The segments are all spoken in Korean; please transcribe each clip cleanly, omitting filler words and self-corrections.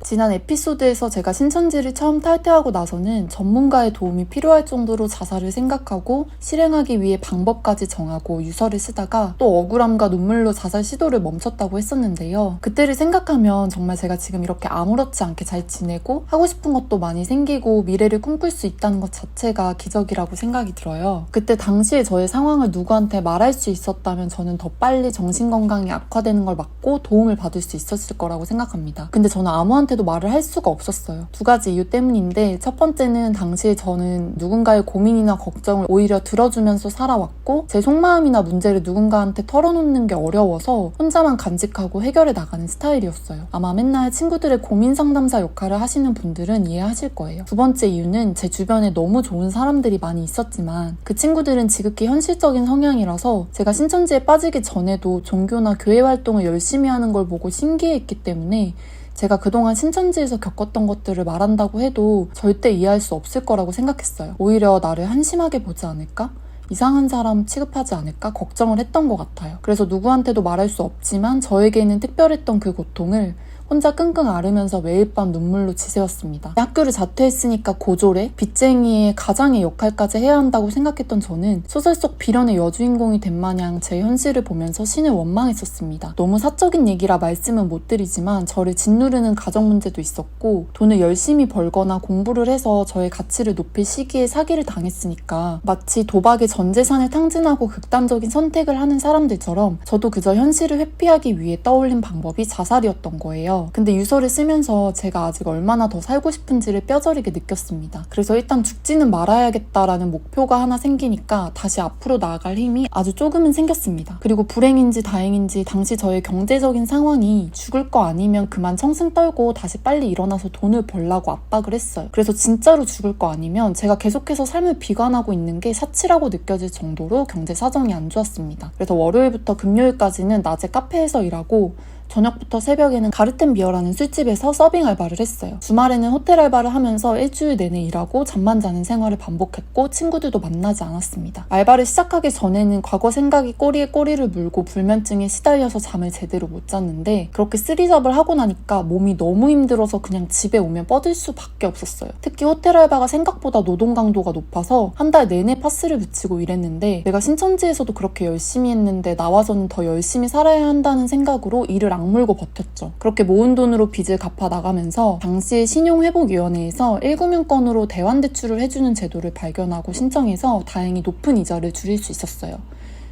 지난 에피소드에서 제가 신천지를 처음 탈퇴하고 나서는 전문가의 도움이 필요할 정도로 자살을 생각하고 실행하기 위해 방법까지 정하고 유서를 쓰다가 또 억울함과 눈물로 자살 시도를 멈췄다고 했었는데요. 그때를 생각하면 정말 제가 지금 이렇게 아무렇지 않게 잘 지내고 하고 싶은 것도 많이 생기고 미래를 꿈꿀 수 있다는 것 자체가 기적이라고 생각이 들어요. 그때 당시에 저의 상황을 누구한테 말할 수 있었다면 저는 더 빨리 정신건강이 악화되는 걸 막고 도움을 받을 수 있었을 거라고 생각합니다. 근데 저는 아무한테도 말을 할 수가 없었어요. 두 가지 이유 때문인데, 첫 번째는 당시에 저는 누군가의 고민이나 걱정을 오히려 들어주면서 살아왔고 제 속마음이나 문제를 누군가한테 털어놓는 게 어려워서 혼자만 간직하고 해결해 나가는 스타일이었어요. 아마 맨날 친구들의 고민 상담사 역할을 하시는 분들은 이해하실 거예요. 두 번째 이유는 제 주변에 너무 좋은 사람들이 많이 있었지만 그 친구들은 지극히 현실적인 성향이라서 제가 신천지에 빠지기 전에도 종교나 교회 활동을 열심히 하는 걸 보고 신기해했기 때문에 제가 그동안 신천지에서 겪었던 것들을 말한다고 해도 절대 이해할 수 없을 거라고 생각했어요. 오히려 나를 한심하게 보지 않을까? 이상한 사람 취급하지 않을까? 걱정을 했던 것 같아요. 그래서 누구한테도 말할 수 없지만 저에게는 특별했던 그 고통을 혼자 끙끙 앓으면서 매일 밤 눈물로 지새웠습니다. 학교를 자퇴했으니까 고졸에 빚쟁이의 가장의 역할까지 해야 한다고 생각했던 저는 소설 속 비련의 여주인공이 된 마냥 제 현실을 보면서 신을 원망했었습니다. 너무 사적인 얘기라 말씀은 못 드리지만 저를 짓누르는 가정 문제도 있었고 돈을 열심히 벌거나 공부를 해서 저의 가치를 높일 시기에 사기를 당했으니까 마치 도박에 전 재산을 탕진하고 극단적인 선택을 하는 사람들처럼 저도 그저 현실을 회피하기 위해 떠올린 방법이 자살이었던 거예요. 근데 유서를 쓰면서 제가 아직 얼마나 더 살고 싶은지를 뼈저리게 느꼈습니다. 그래서 일단 죽지는 말아야겠다라는 목표가 하나 생기니까 다시 앞으로 나아갈 힘이 아주 조금은 생겼습니다. 그리고 불행인지 다행인지 당시 저의 경제적인 상황이 죽을 거 아니면 그만 청승 떨고 다시 빨리 일어나서 돈을 벌라고 압박을 했어요. 그래서 진짜로 죽을 거 아니면 제가 계속해서 삶을 비관하고 있는 게 사치라고 느껴질 정도로 경제 사정이 안 좋았습니다. 그래서 월요일부터 금요일까지는 낮에 카페에서 일하고 저녁부터 새벽에는 가르텐 비어라는 술집에서 서빙 알바를 했어요. 주말에는 호텔 알바를 하면서 일주일 내내 일하고 잠만 자는 생활을 반복했고 친구들도 만나지 않았습니다. 알바를 시작하기 전에는 과거 생각이 꼬리에 꼬리를 물고 불면증에 시달려서 잠을 제대로 못 잤는데 그렇게 쓰리잡을 하고 나니까 몸이 너무 힘들어서 그냥 집에 오면 뻗을 수밖에 없었어요. 특히 호텔 알바가 생각보다 노동 강도가 높아서 한 달 내내 파스를 붙이고 일했는데 내가 신천지에서도 그렇게 열심히 했는데 나와서는 더 열심히 살아야 한다는 생각으로 일을 악물고 버텼죠. 그렇게 모은 돈으로 빚을 갚아 나가면서 당시 신용회복위원회에서 1금융권으로 대환대출을 해주는 제도를 발견하고 신청해서 다행히 높은 이자를 줄일 수 있었어요.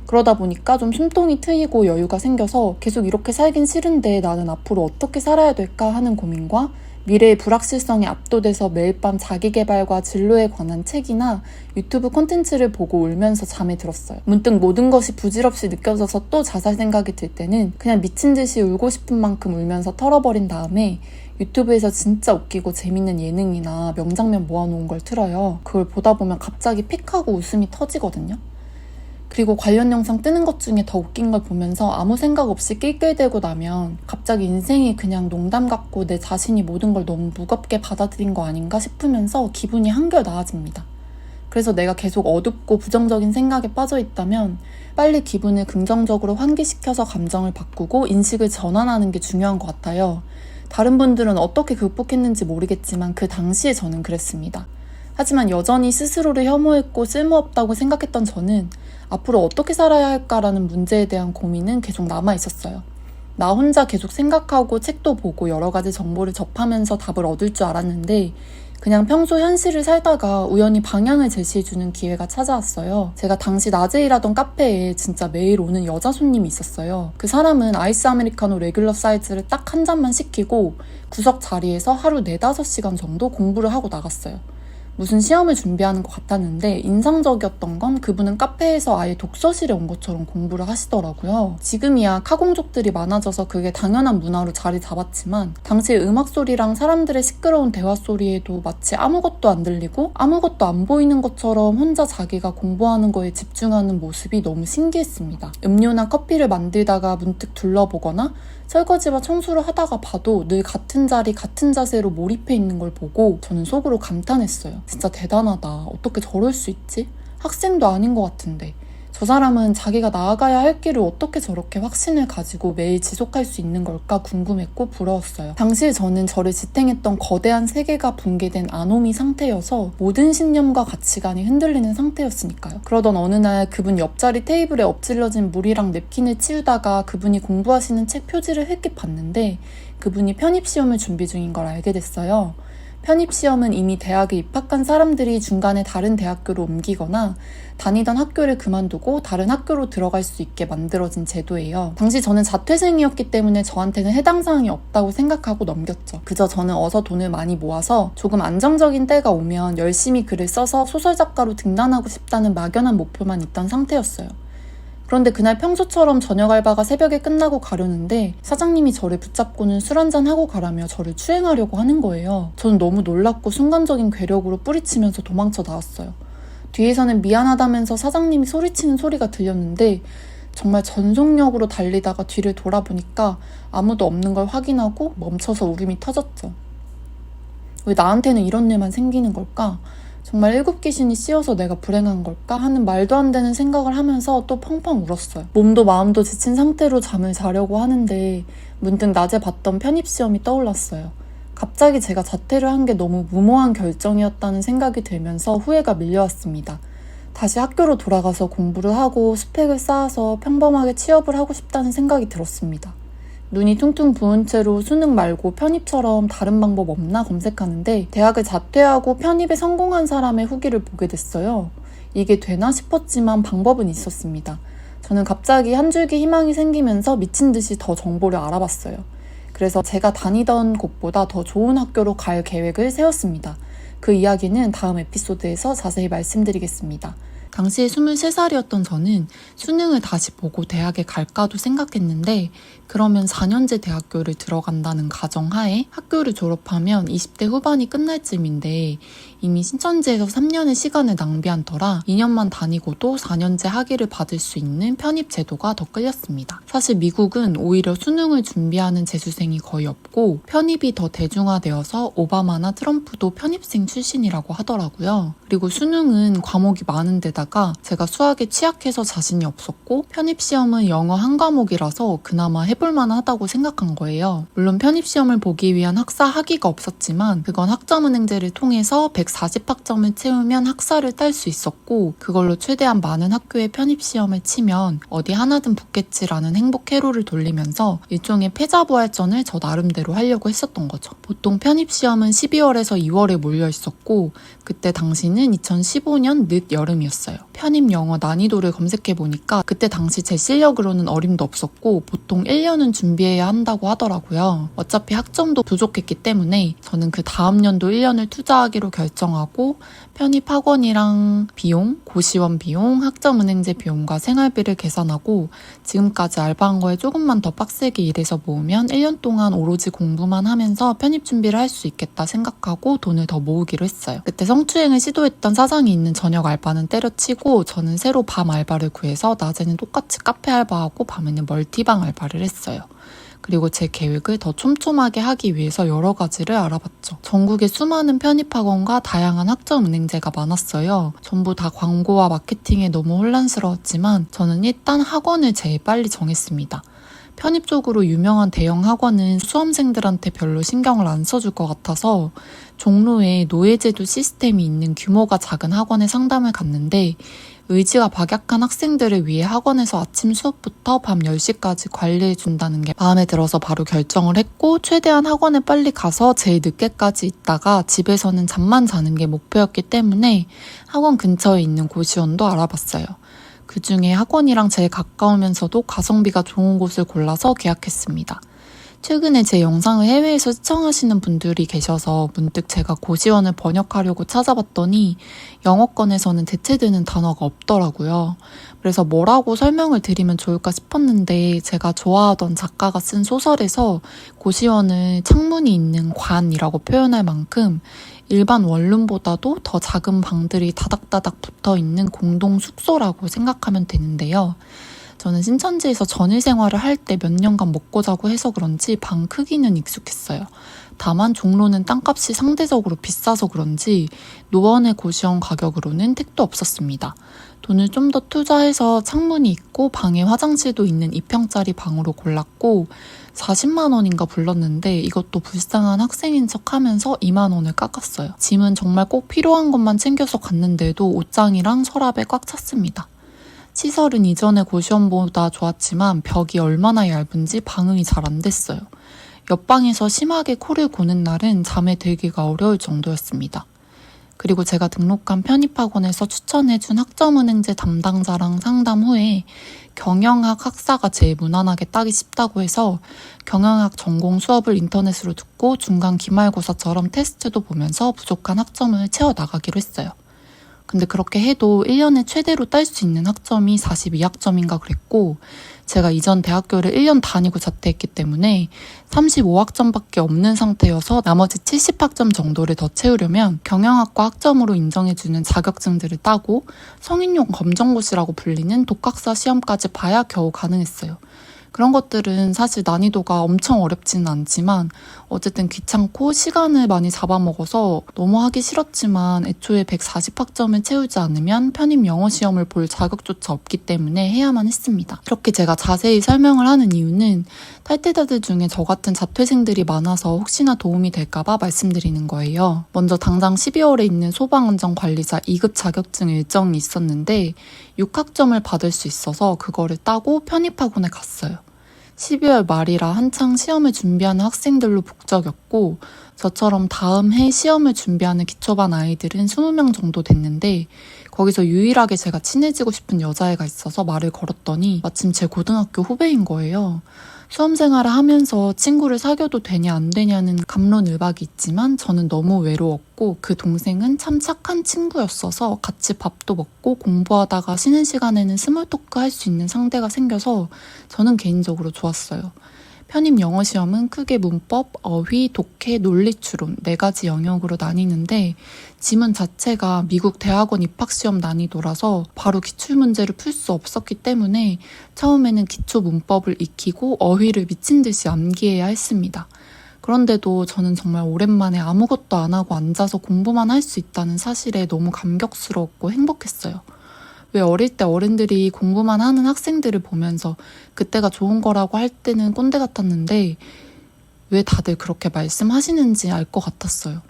그러다 보니까 좀 숨통이 트이고 여유가 생겨서 계속 이렇게 살긴 싫은데 나는 앞으로 어떻게 살아야 될까 하는 고민과 미래의 불확실성에 압도돼서 매일 밤 자기개발과 진로에 관한 책이나 유튜브 콘텐츠를 보고 울면서 잠에 들었어요. 문득 모든 것이 부질없이 느껴져서 또 자살 생각이 들 때는 그냥 미친 듯이 울고 싶은 만큼 울면서 털어버린 다음에 유튜브에서 진짜 웃기고 재밌는 예능이나 명장면 모아놓은 걸 틀어요. 그걸 보다 보면 갑자기 픽 하고 웃음이 터지거든요. 그리고 관련 영상 뜨는 것 중에 더 웃긴 걸 보면서 아무 생각 없이 낄낄대고 나면 갑자기 인생이 그냥 농담 같고 내 자신이 모든 걸 너무 무겁게 받아들인 거 아닌가 싶으면서 기분이 한결 나아집니다. 그래서 내가 계속 어둡고 부정적인 생각에 빠져 있다면 빨리 기분을 긍정적으로 환기시켜서 감정을 바꾸고 인식을 전환하는 게 중요한 것 같아요. 다른 분들은 어떻게 극복했는지 모르겠지만 그 당시에 저는 그랬습니다. 하지만 여전히 스스로를 혐오했고 쓸모없다고 생각했던 저는 앞으로 어떻게 살아야 할까라는 문제에 대한 고민은 계속 남아있었어요. 나 혼자 계속 생각하고 책도 보고 여러 가지 정보를 접하면서 답을 얻을 줄 알았는데 그냥 평소 현실을 살다가 우연히 방향을 제시해주는 기회가 찾아왔어요. 제가 당시 낮에 일하던 카페에 진짜 매일 오는 여자 손님이 있었어요. 그 사람은 아이스 아메리카노 레귤러 사이즈를 딱 한 잔만 시키고 구석 자리에서 하루 4-5시간 정도 공부를 하고 나갔어요. 무슨 시험을 준비하는 것 같았는데 인상적이었던 건 그분은 카페에서 아예 독서실에 온 것처럼 공부를 하시더라고요. 지금이야 카공족들이 많아져서 그게 당연한 문화로 자리 잡았지만 당시의 음악 소리랑 사람들의 시끄러운 대화 소리에도 마치 아무것도 안 들리고 아무것도 안 보이는 것처럼 혼자 자기가 공부하는 거에 집중하는 모습이 너무 신기했습니다. 음료나 커피를 만들다가 문득 둘러보거나 설거지와 청소를 하다가 봐도 늘 같은 자리 같은 자세로 몰입해 있는 걸 보고 저는 속으로 감탄했어요. 진짜 대단하다. 어떻게 저럴 수 있지? 학생도 아닌 것 같은데 저 사람은 자기가 나아가야 할 길을 어떻게 저렇게 확신을 가지고 매일 지속할 수 있는 걸까 궁금했고 부러웠어요. 당시에 저는 저를 지탱했던 거대한 세계가 붕괴된 아노미 상태여서 모든 신념과 가치관이 흔들리는 상태였으니까요. 그러던 어느 날 그분 옆자리 테이블에 엎질러진 물이랑 냅킨을 치우다가 그분이 공부하시는 책 표지를 흘끗 봤는데 그분이 편입시험을 준비 중인 걸 알게 됐어요. 편입시험은 이미 대학에 입학한 사람들이 중간에 다른 대학교로 옮기거나 다니던 학교를 그만두고 다른 학교로 들어갈 수 있게 만들어진 제도예요. 당시 저는 자퇴생이었기 때문에 저한테는 해당 사항이 없다고 생각하고 넘겼죠. 그저 저는 어서 돈을 많이 모아서 조금 안정적인 때가 오면 열심히 글을 써서 소설작가로 등단하고 싶다는 막연한 목표만 있던 상태였어요. 그런데 그날 평소처럼 저녁 알바가 새벽에 끝나고 가려는데 사장님이 저를 붙잡고는 술 한잔 하고 가라며 저를 추행하려고 하는 거예요. 저는 너무 놀랐고 순간적인 괴력으로 뿌리치면서 도망쳐 나왔어요. 뒤에서는 미안하다면서 사장님이 소리치는 소리가 들렸는데 정말 전속력으로 달리다가 뒤를 돌아보니까 아무도 없는 걸 확인하고 멈춰서 울음이 터졌죠. 왜 나한테는 이런 일만 생기는 걸까? 정말 일곱 귀신이 씌어서 내가 불행한 걸까 하는 말도 안 되는 생각을 하면서 또 펑펑 울었어요. 몸도 마음도 지친 상태로 잠을 자려고 하는데 문득 낮에 봤던 편입시험이 떠올랐어요. 갑자기 제가 자퇴를 한 게 너무 무모한 결정이었다는 생각이 들면서 후회가 밀려왔습니다. 다시 학교로 돌아가서 공부를 하고 스펙을 쌓아서 평범하게 취업을 하고 싶다는 생각이 들었습니다. 눈이 퉁퉁 부은 채로 수능 말고 편입처럼 다른 방법 없나 검색하는데 대학을 자퇴하고 편입에 성공한 사람의 후기를 보게 됐어요. 이게 되나 싶었지만 방법은 있었습니다. 저는 갑자기 한 줄기 희망이 생기면서 미친 듯이 더 정보를 알아봤어요. 그래서 제가 다니던 곳보다 더 좋은 학교로 갈 계획을 세웠습니다. 그 이야기는 다음 에피소드에서 자세히 말씀드리겠습니다. 당시에 23살이었던 저는 수능을 다시 보고 대학에 갈까도 생각했는데 그러면 4년제 대학교를 들어간다는 가정하에 학교를 졸업하면 20대 후반이 끝날 쯤인데 이미 신천지에서 3년의 시간을 낭비한 터라 2년만 다니고도 4년제 학위를 받을 수 있는 편입 제도가 더 끌렸습니다. 사실 미국은 오히려 수능을 준비하는 재수생이 거의 없고 편입이 더 대중화되어서 오바마나 트럼프도 편입생 출신이라고 하더라고요. 그리고 수능은 과목이 많은 데다가 제가 수학에 취약해서 자신이 없었고 편입시험은 영어 한 과목이라서 그나마 해볼만 하다고 생각한 거예요. 물론 편입시험을 보기 위한 학사 학위가 없었지만 그건 학점은행제를 통해서 140학점을 채우면 학사를 딸 수 있었고 그걸로 최대한 많은 학교에 편입시험을 치면 어디 하나든 붙겠지라는 행복 회로를 돌리면서 일종의 패자부활전을 저 나름대로 하려고 했었던 거죠. 보통 편입시험은 12월에서 2월에 몰려 있었고 그때 당시는 2015년 늦 여름이었어요. 편입 영어 난이도를 검색해보니까 그때 당시 제 실력으로는 어림도 없었고 보통 1년은 준비해야 한다고 하더라고요. 어차피 학점도 부족했기 때문에 저는 그 다음 연도 1년을 투자하기로 결정하고 편입 학원이랑 비용, 고시원 비용, 학점은행제 비용과 생활비를 계산하고 지금까지 알바한 거에 조금만 더 빡세게 일해서 모으면 1년 동안 오로지 공부만 하면서 편입 준비를 할 수 있겠다 생각하고 돈을 더 모으기로 했어요. 그때 성추행을 시도했던 사장이 있는 저녁 알바는 때려치고 저는 새로 밤 알바를 구해서 낮에는 똑같이 카페 알바하고 밤에는 멀티방 알바를 했어요. 그리고 제 계획을 더 촘촘하게 하기 위해서 여러 가지를 알아봤죠. 전국에 수많은 편입학원과 다양한 학점은행제가 많았어요. 전부 다 광고와 마케팅에 너무 혼란스러웠지만 저는 일단 학원을 제일 빨리 정했습니다. 편입 쪽으로 유명한 대형 학원은 수험생들한테 별로 신경을 안 써줄 것 같아서 종로에 노예제도 시스템이 있는 규모가 작은 학원에 상담을 갔는데 의지가 박약한 학생들을 위해 학원에서 아침 수업부터 밤 10시까지 관리해준다는 게 마음에 들어서 바로 결정을 했고 최대한 학원에 빨리 가서 제일 늦게까지 있다가 집에서는 잠만 자는 게 목표였기 때문에 학원 근처에 있는 고시원도 알아봤어요. 그 중에 학원이랑 제일 가까우면서도 가성비가 좋은 곳을 골라서 계약했습니다. 최근에 제 영상을 해외에서 시청하시는 분들이 계셔서 문득 제가 고시원을 번역하려고 찾아봤더니 영어권에서는 대체되는 단어가 없더라고요. 그래서 뭐라고 설명을 드리면 좋을까 싶었는데 제가 좋아하던 작가가 쓴 소설에서 고시원을 창문이 있는 관이라고 표현할 만큼 일반 원룸보다도 더 작은 방들이 다닥다닥 붙어있는 공동 숙소라고 생각하면 되는데요. 저는 신천지에서 전일 생활을 할 때 몇 년간 먹고 자고 해서 그런지 방 크기는 익숙했어요. 다만 종로는 땅값이 상대적으로 비싸서 그런지 노원의 고시원 가격으로는 택도 없었습니다. 돈을 좀 더 투자해서 창문이 있고 방에 화장실도 있는 2평짜리 방으로 골랐고 40만 원인가 불렀는데 이것도 불쌍한 학생인 척하면서 2만 원을 깎았어요. 짐은 정말 꼭 필요한 것만 챙겨서 갔는데도 옷장이랑 서랍에 꽉 찼습니다. 시설은 이전의 고시원보다 좋았지만 벽이 얼마나 얇은지 방음이 잘 안 됐어요. 옆방에서 심하게 코를 고는 날은 잠에 들기가 어려울 정도였습니다. 그리고 제가 등록한 편입학원에서 추천해준 학점은행제 담당자랑 상담 후에 경영학 학사가 제일 무난하게 따기 쉽다고 해서 경영학 전공 수업을 인터넷으로 듣고 중간 기말고사처럼 테스트도 보면서 부족한 학점을 채워나가기로 했어요. 근데 그렇게 해도 1년에 최대로 딸 수 있는 학점이 42학점인가 그랬고 제가 이전 대학교를 1년 다니고 자퇴했기 때문에 35학점밖에 없는 상태여서 나머지 70학점 정도를 더 채우려면 경영학과 학점으로 인정해주는 자격증들을 따고 성인용 검정고시라고 불리는 독학사 시험까지 봐야 겨우 가능했어요. 그런 것들은 사실 난이도가 엄청 어렵지는 않지만 어쨌든 귀찮고 시간을 많이 잡아먹어서 너무 하기 싫었지만 애초에 140학점을 채우지 않으면 편입 영어 시험을 볼 자격조차 없기 때문에 해야만 했습니다. 이렇게 제가 자세히 설명을 하는 이유는 탈퇴자들 중에 저 같은 자퇴생들이 많아서 혹시나 도움이 될까봐 말씀드리는 거예요. 먼저 당장 12월에 있는 소방안전관리사 2급 자격증 일정이 있었는데 6학점을 받을 수 있어서 그거를 따고 편입학원에 갔어요. 12월 말이라 한창 시험을 준비하는 학생들로 북적였고 저처럼 다음 해 시험을 준비하는 기초반 아이들은 20명 정도 됐는데 거기서 유일하게 제가 친해지고 싶은 여자애가 있어서 말을 걸었더니 마침 제 고등학교 후배인 거예요. 수험생활을 하면서 친구를 사귀어도 되냐 안 되냐는 갑론을박이 있지만 저는 너무 외로웠고 그 동생은 참 착한 친구였어서 같이 밥도 먹고 공부하다가 쉬는 시간에는 스몰 토크 할 수 있는 상대가 생겨서 저는 개인적으로 좋았어요. 편입 영어 시험은 크게 문법, 어휘, 독해, 논리추론 4가지 영역으로 나뉘는데 지문 자체가 미국 대학원 입학시험 난이도라서 바로 기출문제를 풀 수 없었기 때문에 처음에는 기초 문법을 익히고 어휘를 미친 듯이 암기해야 했습니다. 그런데도 저는 정말 오랜만에 아무것도 안 하고 앉아서 공부만 할 수 있다는 사실에 너무 감격스러웠고 행복했어요. 왜 어릴 때 어른들이 공부만 하는 학생들을 보면서 그때가 좋은 거라고 할 때는 꼰대 같았는데 왜 다들 그렇게 말씀하시는지 알 것 같았어요.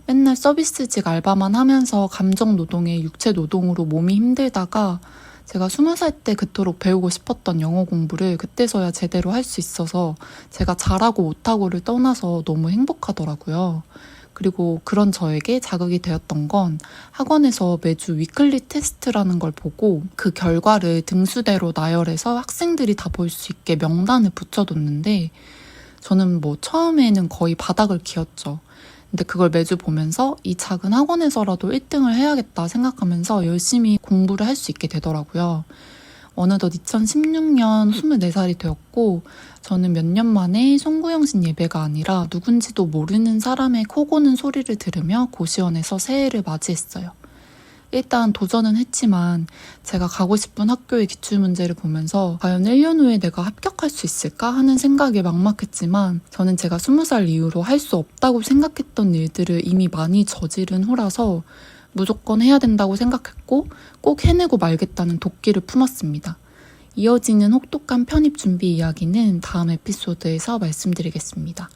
맨날 서비스직 알바만 하면서 감정노동에 육체노동으로 몸이 힘들다가 제가 20살 때 그토록 배우고 싶었던 영어 공부를 그때서야 제대로 할 수 있어서 제가 잘하고 못하고를 떠나서 너무 행복하더라고요. 그리고 그런 저에게 자극이 되었던 건 학원에서 매주 위클리 테스트라는 걸 보고 그 결과를 등수대로 나열해서 학생들이 다 볼 수 있게 명단을 붙여뒀는데 저는 처음에는 거의 바닥을 기었죠. 근데 그걸 매주 보면서 이 작은 학원에서라도 1등을 해야겠다 생각하면서 열심히 공부를 할 수 있게 되더라고요. 어느덧 2016년 24살이 되었고 저는 몇 년 만에 송구영신 예배가 아니라 누군지도 모르는 사람의 코 고는 소리를 들으며 고시원에서 새해를 맞이했어요. 일단 도전은 했지만 제가 가고 싶은 학교의 기출문제를 보면서 과연 1년 후에 내가 합격할 수 있을까 하는 생각에 막막했지만 저는 제가 20살 이후로 할 수 없다고 생각했던 일들을 이미 많이 저지른 후라서 무조건 해야 된다고 생각했고 꼭 해내고 말겠다는 도끼를 품었습니다. 이어지는 혹독한 편입 준비 이야기는 다음 에피소드에서 말씀드리겠습니다.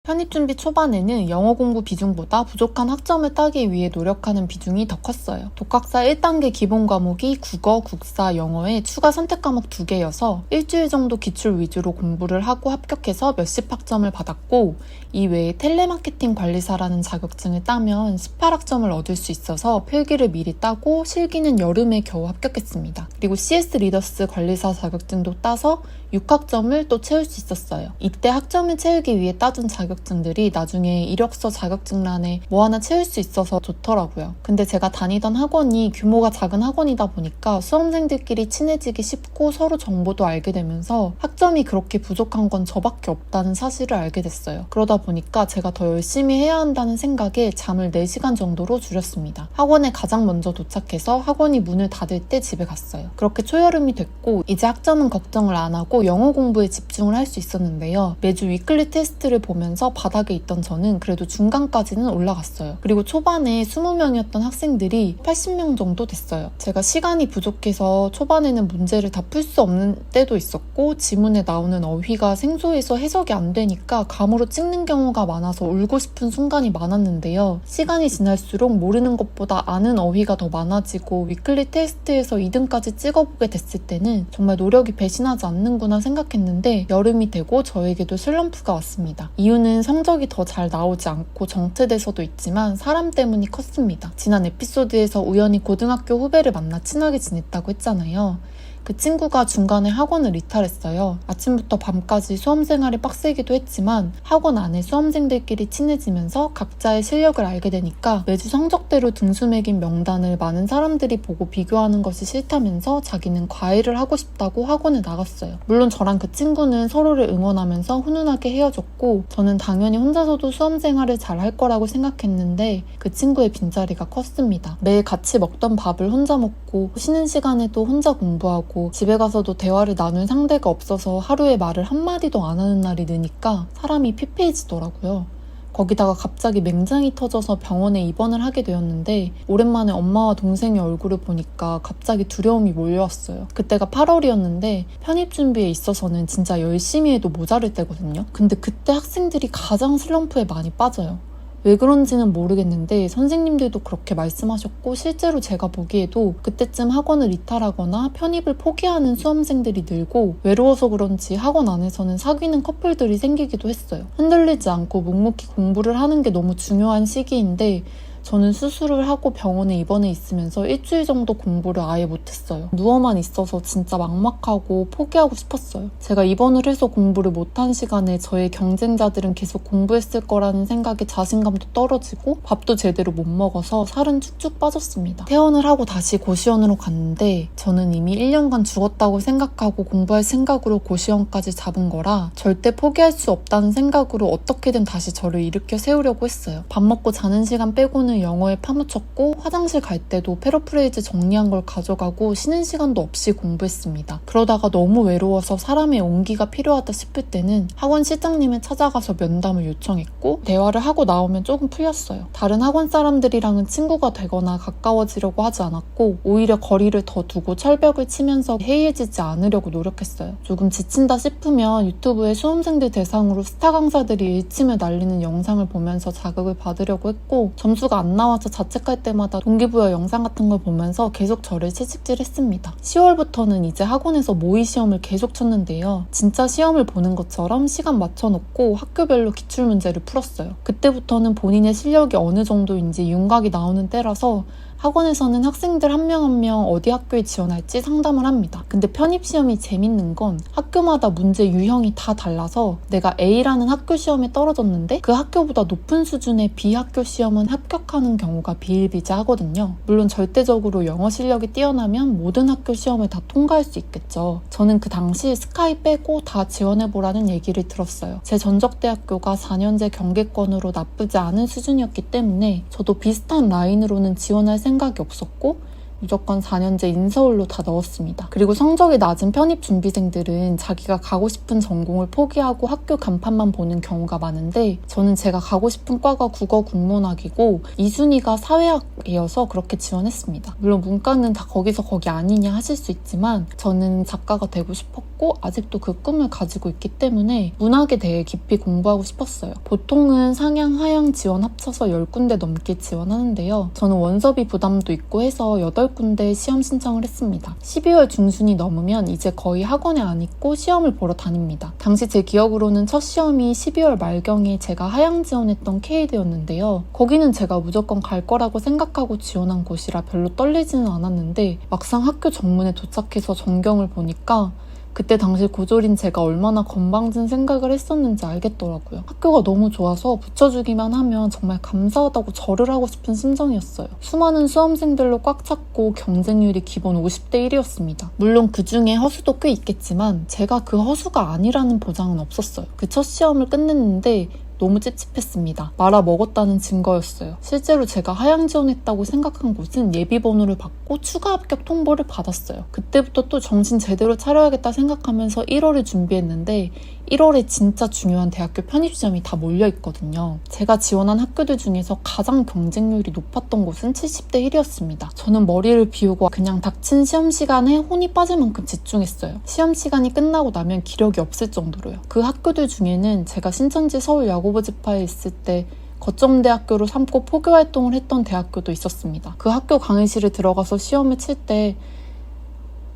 편입준비 초반에는 영어 공부 비중보다 부족한 학점을 따기 위해 노력하는 비중이 더 컸어요. 독학사 1단계 기본 과목이 국어, 국사, 영어에 추가 선택 과목 2개여서 일주일 정도 기출 위주로 공부를 하고 합격해서 몇십 학점을 받았고 이 외에 텔레마케팅 관리사라는 자격증을 따면 18학점을 얻을 수 있어서 필기를 미리 따고 실기는 여름에 겨우 합격했습니다. 그리고 CS 리더스 관리사 자격증도 따서 6학점을 또 채울 수 있었어요. 이때 학점을 채우기 위해 따준 자격증들이 나중에 이력서 자격증란에 뭐 하나 채울 수 있어서 좋더라고요. 근데 제가 다니던 학원이 규모가 작은 학원이다 보니까 수험생들끼리 친해지기 쉽고 서로 정보도 알게 되면서 학점이 그렇게 부족한 건 저밖에 없다는 사실을 알게 됐어요. 그러다 보니까 제가 더 열심히 해야 한다는 생각에 잠을 4시간 정도로 줄였습니다. 학원에 가장 먼저 도착해서 학원이 문을 닫을 때 집에 갔어요. 그렇게 초여름이 됐고 이제 학점은 걱정을 안 하고 영어 공부에 집중을 할 수 있었는데요. 매주 위클리 테스트를 보면서 떨어지면서 바닥에 있던 저는 그래도 중간까지는 올라갔어요. 그리고 초반에 20명이었던 학생들이 80명 정도 됐어요. 제가 시간이 부족해서 초반에는 문제를 다 풀 수 없는 때도 있었고 지문에 나오는 어휘가 생소해서 해석이 안 되니까 감으로 찍는 경우가 많아서 울고 싶은 순간이 많았는데요. 시간이 지날수록 모르는 것보다 아는 어휘가 더 많아지고 위클리 테스트에서 2등까지 찍어보게 됐을 때는 정말 노력이 배신하지 않는구나 생각했는데 여름이 되고 저에게도 슬럼프가 왔습니다. 이유는 성적이 더 잘 나오지 않고 정체돼서도 있지만 사람 때문이 컸습니다. 지난 에피소드에서 우연히 고등학교 후배를 만나 친하게 지냈다고 했잖아요. 그 친구가 중간에 학원을 이탈했어요. 아침부터 밤까지 수험 생활이 빡세기도 했지만 학원 안에 수험생들끼리 친해지면서 각자의 실력을 알게 되니까 매주 성적대로 등수 매긴 명단을 많은 사람들이 보고 비교하는 것이 싫다면서 자기는 과외를 하고 싶다고 학원에 나갔어요. 물론 저랑 그 친구는 서로를 응원하면서 훈훈하게 헤어졌고 저는 당연히 혼자서도 수험 생활을 잘 할 거라고 생각했는데 그 친구의 빈자리가 컸습니다. 매일 같이 먹던 밥을 혼자 먹고 쉬는 시간에도 혼자 공부하고 집에 가서도 대화를 나눌 상대가 없어서 하루에 말을 한마디도 안 하는 날이 느니까 사람이 피폐해지더라고요. 거기다가 갑자기 맹장이 터져서 병원에 입원을 하게 되었는데 오랜만에 엄마와 동생의 얼굴을 보니까 갑자기 두려움이 몰려왔어요. 그때가 8월이었는데 편입 준비에 있어서는 진짜 열심히 해도 모자랄 때거든요. 근데 그때 학생들이 가장 슬럼프에 많이 빠져요. 왜 그런지는 모르겠는데 선생님들도 그렇게 말씀하셨고 실제로 제가 보기에도 그때쯤 학원을 이탈하거나 편입을 포기하는 수험생들이 늘고 외로워서 그런지 학원 안에서는 사귀는 커플들이 생기기도 했어요. 흔들리지 않고 묵묵히 공부를 하는 게 너무 중요한 시기인데 저는 수술을 하고 병원에 입원해 있으면서 일주일 정도 공부를 아예 못했어요. 누워만 있어서 진짜 막막하고 포기하고 싶었어요. 제가 입원을 해서 공부를 못한 시간에 저의 경쟁자들은 계속 공부했을 거라는 생각에 자신감도 떨어지고 밥도 제대로 못 먹어서 살은 쭉쭉 빠졌습니다. 퇴원을 하고 다시 고시원으로 갔는데 저는 이미 1년간 죽었다고 생각하고 공부할 생각으로 고시원까지 잡은 거라 절대 포기할 수 없다는 생각으로 어떻게든 다시 저를 일으켜 세우려고 했어요. 밥 먹고 자는 시간 빼고는 영어에 파묻혔고 화장실 갈 때도 패러프레이즈 정리한 걸 가져가고 쉬는 시간도 없이 공부했습니다. 그러다가 너무 외로워서 사람의 온기가 필요하다 싶을 때는 학원 실장님을 찾아가서 면담을 요청했고 대화를 하고 나오면 조금 풀렸어요. 다른 학원 사람들이랑은 친구가 되거나 가까워지려고 하지 않았고 오히려 거리를 더 두고 철벽을 치면서 해이해지지 않으려고 노력했어요. 조금 지친다 싶으면 유튜브에 수험생들 대상으로 스타 강사들이 일침을 날리는 영상을 보면서 자극을 받으려고 했고 점수가 안 나와서 자책할 때마다 동기부여 영상 같은 걸 보면서 계속 저를 채찍질했습니다. 10월부터는 이제 학원에서 모의 시험을 계속 쳤는데요. 진짜 시험을 보는 것처럼 시간 맞춰놓고 학교별로 기출문제를 풀었어요. 그때부터는 본인의 실력이 어느 정도인지 윤곽이 나오는 때라서 학원에서는 학생들 한 명 한 명 어디 학교에 지원할지 상담을 합니다. 근데 편입시험이 재밌는 건 학교마다 문제 유형이 다 달라서 내가 A라는 학교 시험에 떨어졌는데 그 학교보다 높은 수준의 B 학교 시험은 합격하는 경우가 비일비재하거든요. 물론 절대적으로 영어 실력이 뛰어나면 모든 학교 시험을 다 통과할 수 있겠죠. 저는 그 당시 스카이 빼고 다 지원해보라는 얘기를 들었어요. 제 전적대학교가 4년제 경계권으로 나쁘지 않은 수준이었기 때문에 저도 비슷한 라인으로는 지원할 생각이 없었고 무조건 4년제 인서울로 다 넣었습니다. 그리고 성적이 낮은 편입 준비생들은 자기가 가고 싶은 전공을 포기하고 학교 간판만 보는 경우가 많은데 저는 제가 가고 싶은 과가 국어 국문학이고 2순위가 사회학이어서 그렇게 지원했습니다. 물론 문과는 다 거기서 거기 아니냐 하실 수 있지만 저는 작가가 되고 싶었고 아직도 그 꿈을 가지고 있기 때문에 문학에 대해 깊이 공부하고 싶었어요. 보통은 상향, 하향 지원 합쳐서 10군데 넘게 지원하는데요. 저는 원서비 부담도 있고 해서 8군데 시험 신청을 했습니다. 12월 중순이 넘으면 이제 거의 학원에 안 있고 시험을 보러 다닙니다. 당시 제 기억으로는 첫 시험이 12월 말경에 제가 하향 지원했던 케이드였는데요. 거기는 제가 무조건 갈 거라고 생각하고 지원한 곳이라 별로 떨리지는 않았는데 막상 학교 정문에 도착해서 전경을 보니까 그때 당시 고졸인 제가 얼마나 건방진 생각을 했었는지 알겠더라고요. 학교가 너무 좋아서 붙여주기만 하면 정말 감사하다고 절을 하고 싶은 심정이었어요. 수많은 수험생들로 꽉 찼고 경쟁률이 기본 50대 1이었습니다. 물론 그 중에 허수도 꽤 있겠지만 제가 그 허수가 아니라는 보장은 없었어요. 그 첫 시험을 끝냈는데 너무 찝찝했습니다. 말아 먹었다는 증거였어요. 실제로 제가 하향 지원했다고 생각한 곳은 예비번호를 받고 추가 합격 통보를 받았어요. 그때부터 또 정신 제대로 차려야겠다 생각하면서 1월을 준비했는데 1월에 진짜 중요한 대학교 편입시험이 다 몰려있거든요. 제가 지원한 학교들 중에서 가장 경쟁률이 높았던 곳은 70대 1이었습니다. 저는 머리를 비우고 그냥 닥친 시험 시간에 혼이 빠질 만큼 집중했어요. 시험 시간이 끝나고 나면 기력이 없을 정도로요. 그 학교들 중에는 제가 신천지 서울야고보지파에 있을 때 거점대학교로 삼고 포교활동을 했던 대학교도 있었습니다. 그 학교 강의실에 들어가서 시험을 칠 때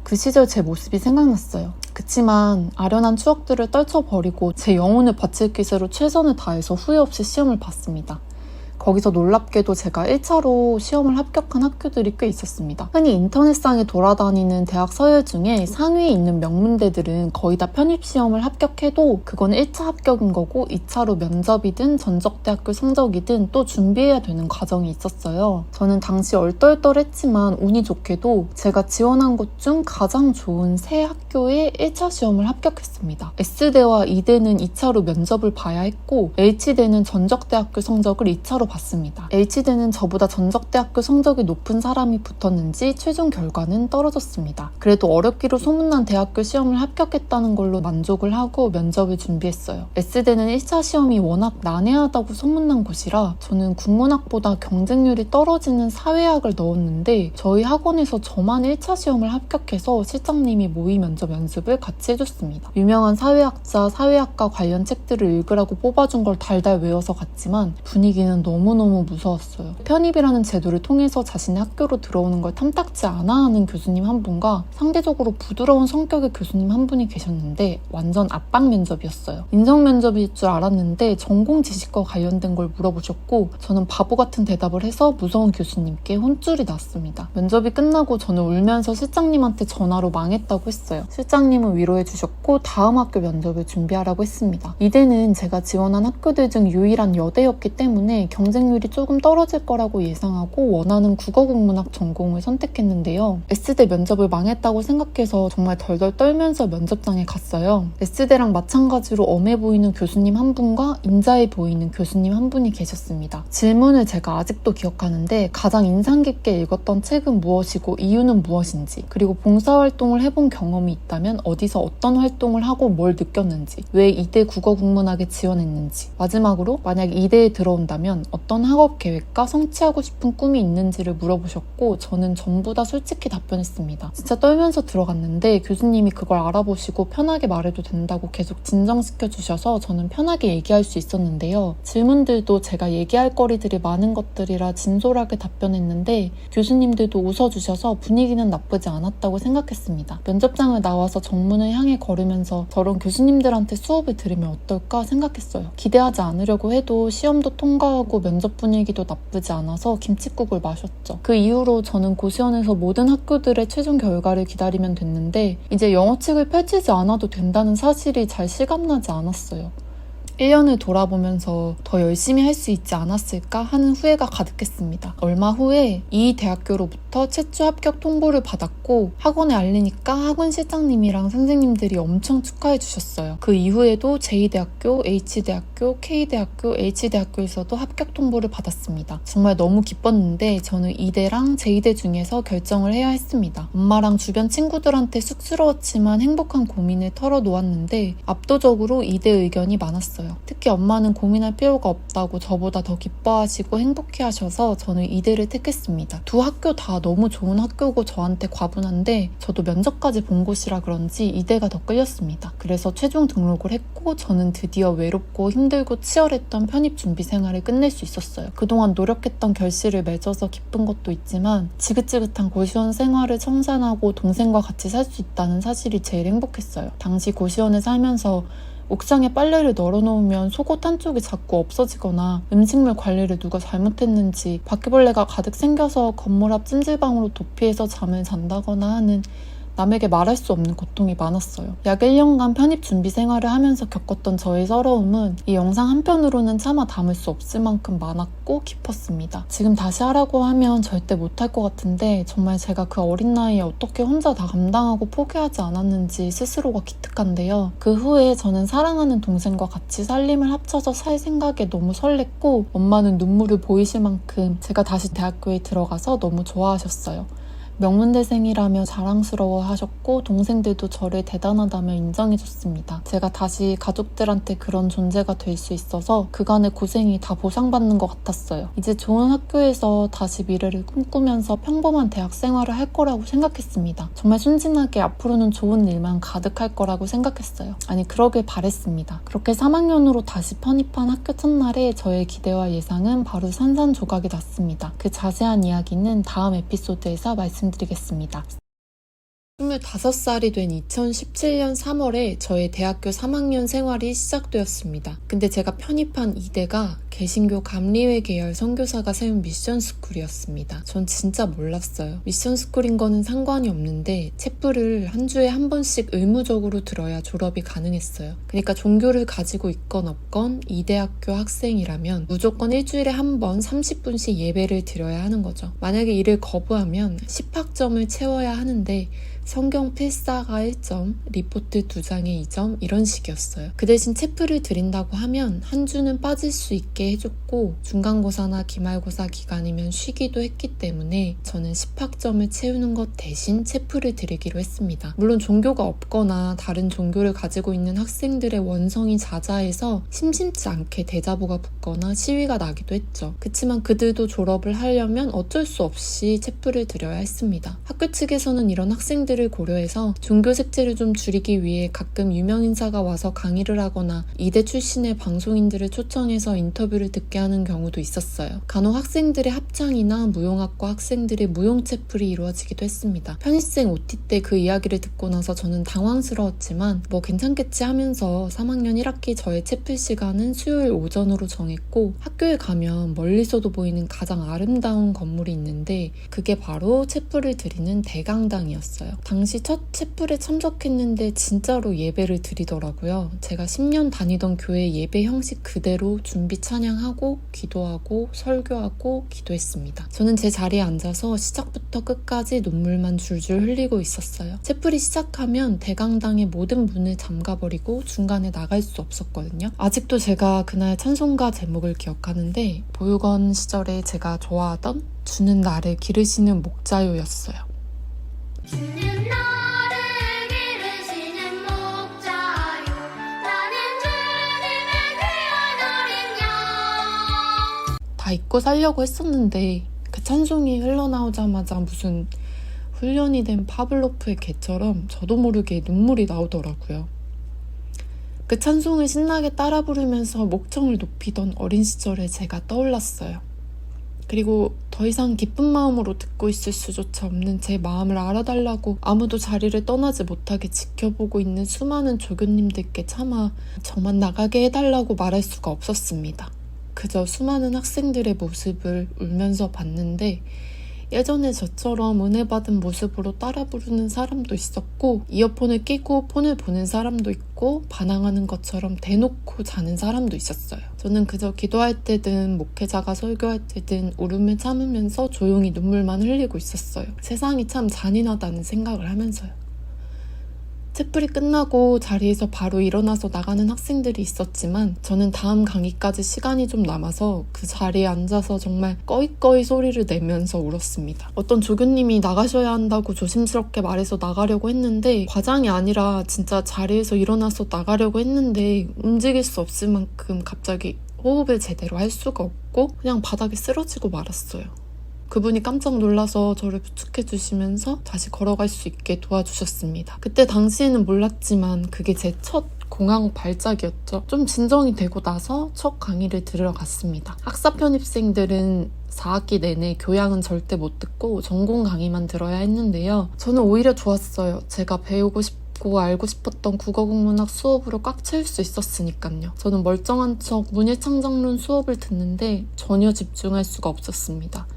그 시절 제 모습이 생각났어요. 그치만 아련한 추억들을 떨쳐버리고 제 영혼을 바칠 기세로 최선을 다해서 후회 없이 시험을 봤습니다. 거기서 놀랍게도 제가 1차로 시험을 합격한 학교들이 꽤 있었습니다. 흔히 인터넷상에 돌아다니는 대학 서열 중에 상위에 있는 명문대들은 거의 다 편입시험을 합격해도 그건 1차 합격인 거고 2차로 면접이든 전적대학교 성적이든 또 준비해야 되는 과정이 있었어요. 저는 당시 얼떨떨했지만 운이 좋게도 제가 지원한 곳 중 가장 좋은 세 학교에 1차 시험을 합격했습니다. S대와 E대는 2차로 면접을 봐야 했고 H대는 전적대학교 성적을 2차로 봤습니다. H대는 저보다 전적대학교 성적이 높은 사람이 붙었는지 최종 결과는 떨어졌습니다. 그래도 어렵기로 소문난 대학교 시험을 합격했다는 걸로 만족을 하고 면접을 준비했어요. S대는 1차 시험이 워낙 난해하다고 소문난 곳이라 저는 국문학보다 경쟁률이 떨어지는 사회학을 넣었는데 저희 학원에서 저만 1차 시험을 합격해서 실장님이 모의 면접 연습을 같이 해줬습니다. 유명한 사회학자, 사회학과 관련 책들을 읽으라고 뽑아준 걸 달달 외워서 갔지만 분위기는 너무너무 무서웠어요. 편입이라는 제도를 통해서 자신의 학교로 들어오는 걸 탐탁지 않아 하는 교수님 한 분과 상대적으로 부드러운 성격의 교수님 한 분이 계셨는데 완전 압박 면접이었어요. 인성 면접일 줄 알았는데 전공 지식과 관련된 걸 물어보셨고 저는 바보 같은 대답을 해서 무서운 교수님께 혼쭐이 났습니다. 면접이 끝나고 저는 울면서 실장님한테 전화로 망했다고 했어요. 실장님은 위로해 주셨고 다음 학교 면접을 준비하라고 했습니다. 이대는 제가 지원한 학교들 중 유일한 여대였기 때문에 경쟁률이 조금 떨어질 거라고 예상하고 원하는 국어국문학 전공을 선택했는데요. S대 면접을 망했다고 생각해서 정말 덜덜 떨면서 면접장에 갔어요. S대랑 마찬가지로 엄해 보이는 교수님 한 분과 인자해 보이는 교수님 한 분이 계셨습니다. 질문을 제가 아직도 기억하는데 가장 인상 깊게 읽었던 책은 무엇이고 이유는 무엇인지, 그리고 봉사활동을 해본 경험이 있다면 어디서 어떤 활동을 하고 뭘 느꼈는지, 왜 이대 국어국문학에 지원했는지, 마지막으로 만약 이대에 들어온다면 어떤 학업 계획과 성취하고 싶은 꿈이 있는지를 물어보셨고 저는 전부 다 솔직히 답변했습니다. 진짜 떨면서 들어갔는데 교수님이 그걸 알아보시고 편하게 말해도 된다고 계속 진정시켜 주셔서 저는 편하게 얘기할 수 있었는데요. 질문들도 제가 얘기할 거리들이 많은 것들이라 진솔하게 답변했는데 교수님들도 웃어주셔서 분위기는 나쁘지 않았다고 생각했습니다. 면접장을 나와서 정문을 향해 걸으면서 저런 교수님들한테 수업을 들으면 어떨까 생각했어요. 기대하지 않으려고 해도 시험도 통과하고 면접 분위기도 나쁘지 않아서 김칫국을 마셨죠. 그 이후로 저는 고시원에서 모든 학교들의 최종 결과를 기다리면 됐는데 이제 영어책을 펼치지 않아도 된다는 사실이 잘 실감나지 않았어요. 1년을 돌아보면서 더 열심히 할 수 있지 않았을까 하는 후회가 가득했습니다. 얼마 후에 이 대학교로부터 최초 합격 통보를 받았고 학원에 알리니까 학원 실장님이랑 선생님들이 엄청 축하해 주셨어요. 그 이후에도 제2대학교, H대학교, K대학교, H대학교에서도 합격 통보를 받았습니다. 정말 너무 기뻤는데 저는 이대랑 제2대 중에서 결정을 해야 했습니다. 엄마랑 주변 친구들한테 쑥스러웠지만 행복한 고민을 털어놓았는데 압도적으로 이대 의견이 많았어요. 특히 엄마는 고민할 필요가 없다고 저보다 더 기뻐하시고 행복해하셔서 저는 이대를 택했습니다. 두 학교 다 너무 좋은 학교고 저한테 과분한데 저도 면접까지 본 곳이라 그런지 이대가 더 끌렸습니다. 그래서 최종 등록을 했고 저는 드디어 외롭고 힘들고 치열했던 편입 준비 생활을 끝낼 수 있었어요. 그동안 노력했던 결실을 맺어서 기쁜 것도 있지만 지긋지긋한 고시원 생활을 청산하고 동생과 같이 살 수 있다는 사실이 제일 행복했어요. 당시 고시원에 살면서 옥상에 빨래를 널어놓으면 속옷 한쪽이 자꾸 없어지거나 음식물 관리를 누가 잘못했는지 바퀴벌레가 가득 생겨서 건물 앞 찜질방으로 도피해서 잠을 잔다거나 하는 남에게 말할 수 없는 고통이 많았어요. 약 1년간 편입 준비 생활을 하면서 겪었던 저의 서러움은 이 영상 한편으로는 차마 담을 수 없을 만큼 많았고 깊었습니다. 지금 다시 하라고 하면 절대 못할 것 같은데 정말 제가 그 어린 나이에 어떻게 혼자 다 감당하고 포기하지 않았는지 스스로가 기특한데요. 그 후에 저는 사랑하는 동생과 같이 살림을 합쳐서 살 생각에 너무 설렜고 엄마는 눈물을 보이실 만큼 제가 다시 대학교에 들어가서 너무 좋아하셨어요. 명문대생이라며 자랑스러워 하셨고 동생들도 저를 대단하다며 인정해줬습니다. 제가 다시 가족들한테 그런 존재가 될 수 있어서 그간의 고생이 다 보상받는 것 같았어요. 이제 좋은 학교에서 다시 미래를 꿈꾸면서 평범한 대학 생활을 할 거라고 생각했습니다. 정말 순진하게 앞으로는 좋은 일만 가득할 거라고 생각했어요. 아니, 그러길 바랬습니다. 그렇게 3학년으로 다시 편입한 학교 첫날에 저의 기대와 예상은 바로 산산조각이 났습니다. 그 자세한 이야기는 다음 에피소드에서 말씀드리겠습니다. 25살이 된 2017년 3월에 저의 대학교 3학년 생활이 시작되었습니다. 근데 제가 편입한 이대가 개신교 감리회 계열 선교사가 세운 미션스쿨이었습니다. 전 진짜 몰랐어요. 미션스쿨인 거는 상관이 없는데 채플을 한 주에 한 번씩 의무적으로 들어야 졸업이 가능했어요. 그러니까 종교를 가지고 있건 없건 이 대학교 학생이라면 무조건 일주일에 한 번 30분씩 예배를 드려야 하는 거죠. 만약에 이를 거부하면 10학점을 채워야 하는데 성경 필사가 1점, 리포트 2장에 2점 이런 식이었어요. 그 대신 채플을 드린다고 하면 한 주는 빠질 수 있게 해줬고 중간고사나 기말고사 기간이면 쉬기도 했기 때문에 저는 10학점을 채우는 것 대신 채플을 드리기로 했습니다. 물론 종교가 없거나 다른 종교를 가지고 있는 학생들의 원성이 자자해서 심심치 않게 대자보가 붙거나 시위가 나기도 했죠. 그치만 그들도 졸업을 하려면 어쩔 수 없이 채플을 드려야 했습니다. 학교 측에서는 이런 학생들을 고려해서 종교 색채를 좀 줄이기 위해 가끔 유명 인사가 와서 강의를 하거나 이대 출신의 방송인들을 초청해서 인터뷰를 듣게 하는 경우도 있었어요. 간혹 학생들의 합창이나 무용학과 학생들의 무용 채플이 이루어지기도 했습니다. 편입생 OT 때 그 이야기를 듣고 나서 저는 당황스러웠지만 뭐 괜찮겠지 하면서 3학년 1학기 저의 채플 시간은 수요일 오전으로 정했고 학교에 가면 멀리서도 보이는 가장 아름다운 건물이 있는데 그게 바로 채플을 드리는 대강당이었어요. 당시 첫 채플에 참석했는데 진짜로 예배를 드리더라고요. 제가 10년 다니던 교회 예배 형식 그대로 준비 찬양하고 기도하고 설교하고 기도했습니다. 저는 제 자리에 앉아서 시작부터 끝까지 눈물만 줄줄 흘리고 있었어요. 채플이 시작하면 대강당의 모든 문을 잠가버리고 중간에 나갈 수 없었거든요. 아직도 제가 그날 찬송가 제목을 기억하는데 보육원 시절에 제가 좋아하던 주는 나를 기르시는 목자요였어요. 주는 나를 기르시는 목자요 나는 주님의 귀한 어린 양. 다 잊고 살려고 했었는데 그 찬송이 흘러나오자마자 무슨 훈련이 된 파블로프의 개처럼 저도 모르게 눈물이 나오더라고요. 그 찬송을 신나게 따라 부르면서 목청을 높이던 어린 시절에 제가 떠올랐어요. 그리고 더 이상 기쁜 마음으로 듣고 있을 수조차 없는 제 마음을 알아달라고 아무도 자리를 떠나지 못하게 지켜보고 있는 수많은 조교님들께 차마 저만 나가게 해달라고 말할 수가 없었습니다. 그저 수많은 학생들의 모습을 울면서 봤는데 예전에 저처럼 은혜 받은 모습으로 따라 부르는 사람도 있었고 이어폰을 끼고 폰을 보는 사람도 있고 반항하는 것처럼 대놓고 자는 사람도 있었어요. 저는 그저 기도할 때든 목회자가 설교할 때든 울음을 참으면서 조용히 눈물만 흘리고 있었어요. 세상이 참 잔인하다는 생각을 하면서요. 채플이 끝나고 자리에서 바로 일어나서 나가는 학생들이 있었지만 저는 다음 강의까지 시간이 좀 남아서 그 자리에 앉아서 정말 꺼이꺼이 소리를 내면서 울었습니다. 어떤 조교님이 나가셔야 한다고 조심스럽게 말해서 나가려고 했는데 과장이 아니라 진짜 자리에서 일어나서 나가려고 했는데 움직일 수 없을 만큼 갑자기 호흡을 제대로 할 수가 없고 그냥 바닥에 쓰러지고 말았어요. 그분이 깜짝 놀라서 저를 부축해 주시면서 다시 걸어갈 수 있게 도와주셨습니다. 그때 당시에는 몰랐지만 그게 제 첫 공항 발작이었죠. 좀 진정이 되고 나서 첫 강의를 들으러 갔습니다. 학사 편입생들은 4학기 내내 교양은 절대 못 듣고 전공 강의만 들어야 했는데요. 저는 오히려 좋았어요. 제가 배우고 싶고 알고 싶었던 국어국문학 수업으로 꽉 채울 수 있었으니까요. 저는 멀쩡한 척 문예창작론 수업을 듣는데 전혀 집중할 수가 없었습니다.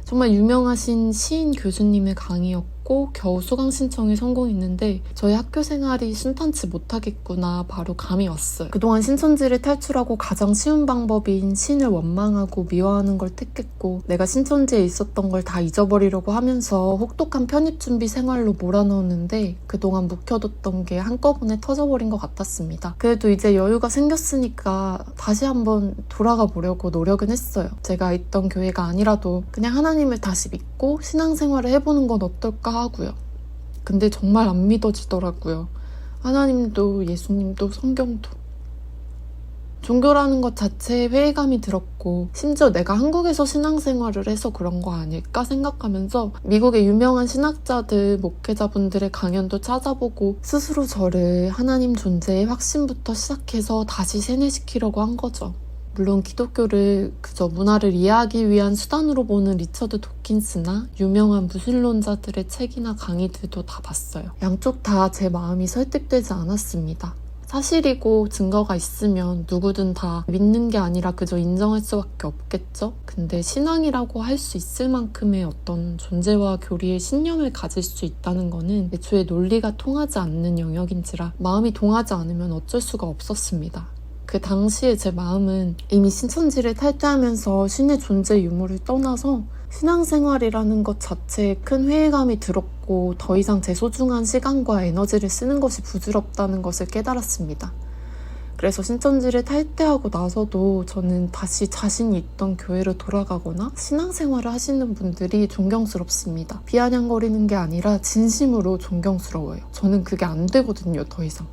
정말 유명하신 시인 교수님의 강의였고 했고 겨우 수강 신청에 성공했는데 저희 학교 생활이 순탄치 못하겠구나 바로 감이 왔어요. 그동안 신천지를 탈출하고 가장 쉬운 방법인 신을 원망하고 미워하는 걸 택했고 내가 신천지에 있었던 걸 다 잊어버리려고 하면서 혹독한 편입 준비 생활로 몰아넣었는데 그동안 묵혀뒀던 게 한꺼번에 터져버린 것 같았습니다. 그래도 이제 여유가 생겼으니까 다시 한번 돌아가 보려고 노력은 했어요. 제가 있던 교회가 아니라도 그냥 하나님을 다시 믿고 신앙생활을 해보는 건 어떨까 하고요. 근데 정말 안 믿어지더라고요. 하나님도 예수님도 성경도. 종교라는 것 자체에 회의감이 들었고 심지어 내가 한국에서 신앙생활을 해서 그런 거 아닐까 생각하면서 미국의 유명한 신학자들, 목회자분들의 강연도 찾아보고 스스로 저를 하나님 존재의 확신부터 시작해서 다시 세뇌시키려고 한 거죠. 물론 기독교를 그저 문화를 이해하기 위한 수단으로 보는 리처드 도킨스나 유명한 무신론자들의 책이나 강의들도 다 봤어요. 양쪽 다 제 마음이 설득되지 않았습니다. 사실이고 증거가 있으면 누구든 다 믿는 게 아니라 그저 인정할 수밖에 없겠죠? 근데 신앙이라고 할 수 있을 만큼의 어떤 존재와 교리의 신념을 가질 수 있다는 거는 애초에 논리가 통하지 않는 영역인지라 마음이 동하지 않으면 어쩔 수가 없었습니다. 그 당시에 제 마음은 이미 신천지를 탈퇴하면서 신의 존재 유무를 떠나서 신앙생활이라는 것 자체에 큰 회의감이 들었고 더 이상 제 소중한 시간과 에너지를 쓰는 것이 부질없다는 것을 깨달았습니다. 그래서 신천지를 탈퇴하고 나서도 저는 다시 자신이 있던 교회로 돌아가거나 신앙생활을 하시는 분들이 존경스럽습니다. 비아냥거리는 게 아니라 진심으로 존경스러워요. 저는 그게 안 되거든요, 더 이상.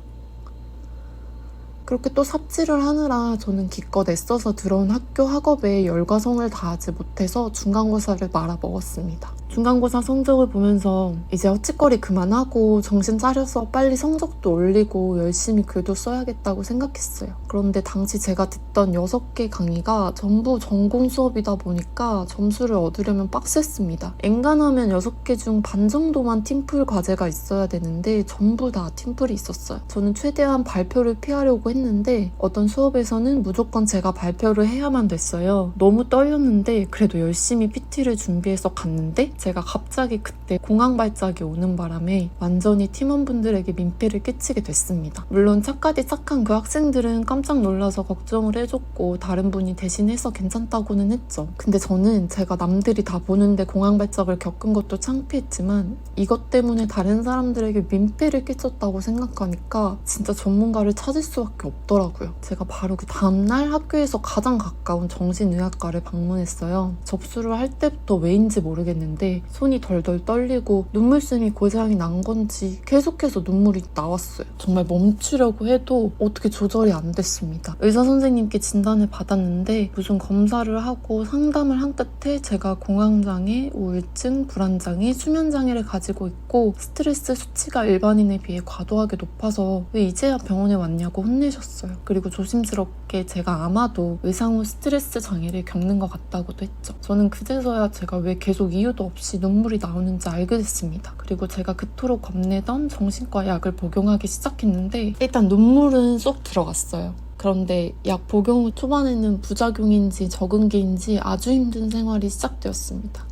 그렇게 또 삽질을 하느라 저는 기껏 애써서 들어온 학교 학업에 열과 성을 다하지 못해서 중간고사를 말아먹었습니다. 중간고사 성적을 보면서 이제 헛짓거리 그만하고 정신 차려서 빨리 성적도 올리고 열심히 글도 써야겠다고 생각했어요. 그런데 당시 제가 듣던 6개 강의가 전부 전공 수업이다 보니까 점수를 얻으려면 빡셌습니다. 엔간하면 6개 중 반 정도만 팀플 과제가 있어야 되는데 전부 다 팀플이 있었어요. 저는 최대한 발표를 피하려고 했는데 어떤 수업에서는 무조건 제가 발표를 해야만 됐어요. 너무 떨렸는데 그래도 열심히 PT를 준비해서 갔는데 제가 갑자기 그때 공황 발작이 오는 바람에 완전히 팀원분들에게 민폐를 끼치게 됐습니다. 물론 착하디 착한 그 학생들은 깜짝 놀라서 걱정을 해줬고 다른 분이 대신해서 괜찮다고는 했죠. 근데 저는 제가 남들이 다 보는데 공황 발작을 겪은 것도 창피했지만 이것 때문에 다른 사람들에게 민폐를 끼쳤다고 생각하니까 진짜 전문가를 찾을 수밖에 없더라고요. 제가 바로 그 다음날 학교에서 가장 가까운 정신의학과를 방문했어요. 접수를 할 때부터 왜인지 모르겠는데 손이 덜덜 떨리고 눈물샘이 고장이 난 건지 계속해서 눈물이 나왔어요. 정말 멈추려고 해도 어떻게 조절이 안 됐습니다. 의사 선생님께 진단을 받았는데 무슨 검사를 하고 상담을 한 끝에 제가 공황장애, 우울증, 불안장애, 수면장애를 가지고 있고 스트레스 수치가 일반인에 비해 과도하게 높아서 왜 이제야 병원에 왔냐고 혼내셨어요. 그리고 조심스럽게 제가 아마도 의상 후 스트레스 장애를 겪는 것 같다고도 했죠. 저는 그제서야 제가 왜 계속 이유도 없이 눈물이 나오는지 알게 됐습니다. 그리고 제가 그토록 겁내던 정신과 약을 복용하기 시작했는데 일단 눈물은 쏙 들어갔어요. 그런데 약 복용 후 초반에는 부작용인지 적응기인지 아주 힘든 생활이 시작되었습니다.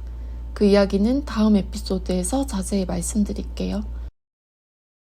그 이야기는 다음 에피소드에서 자세히 말씀드릴게요.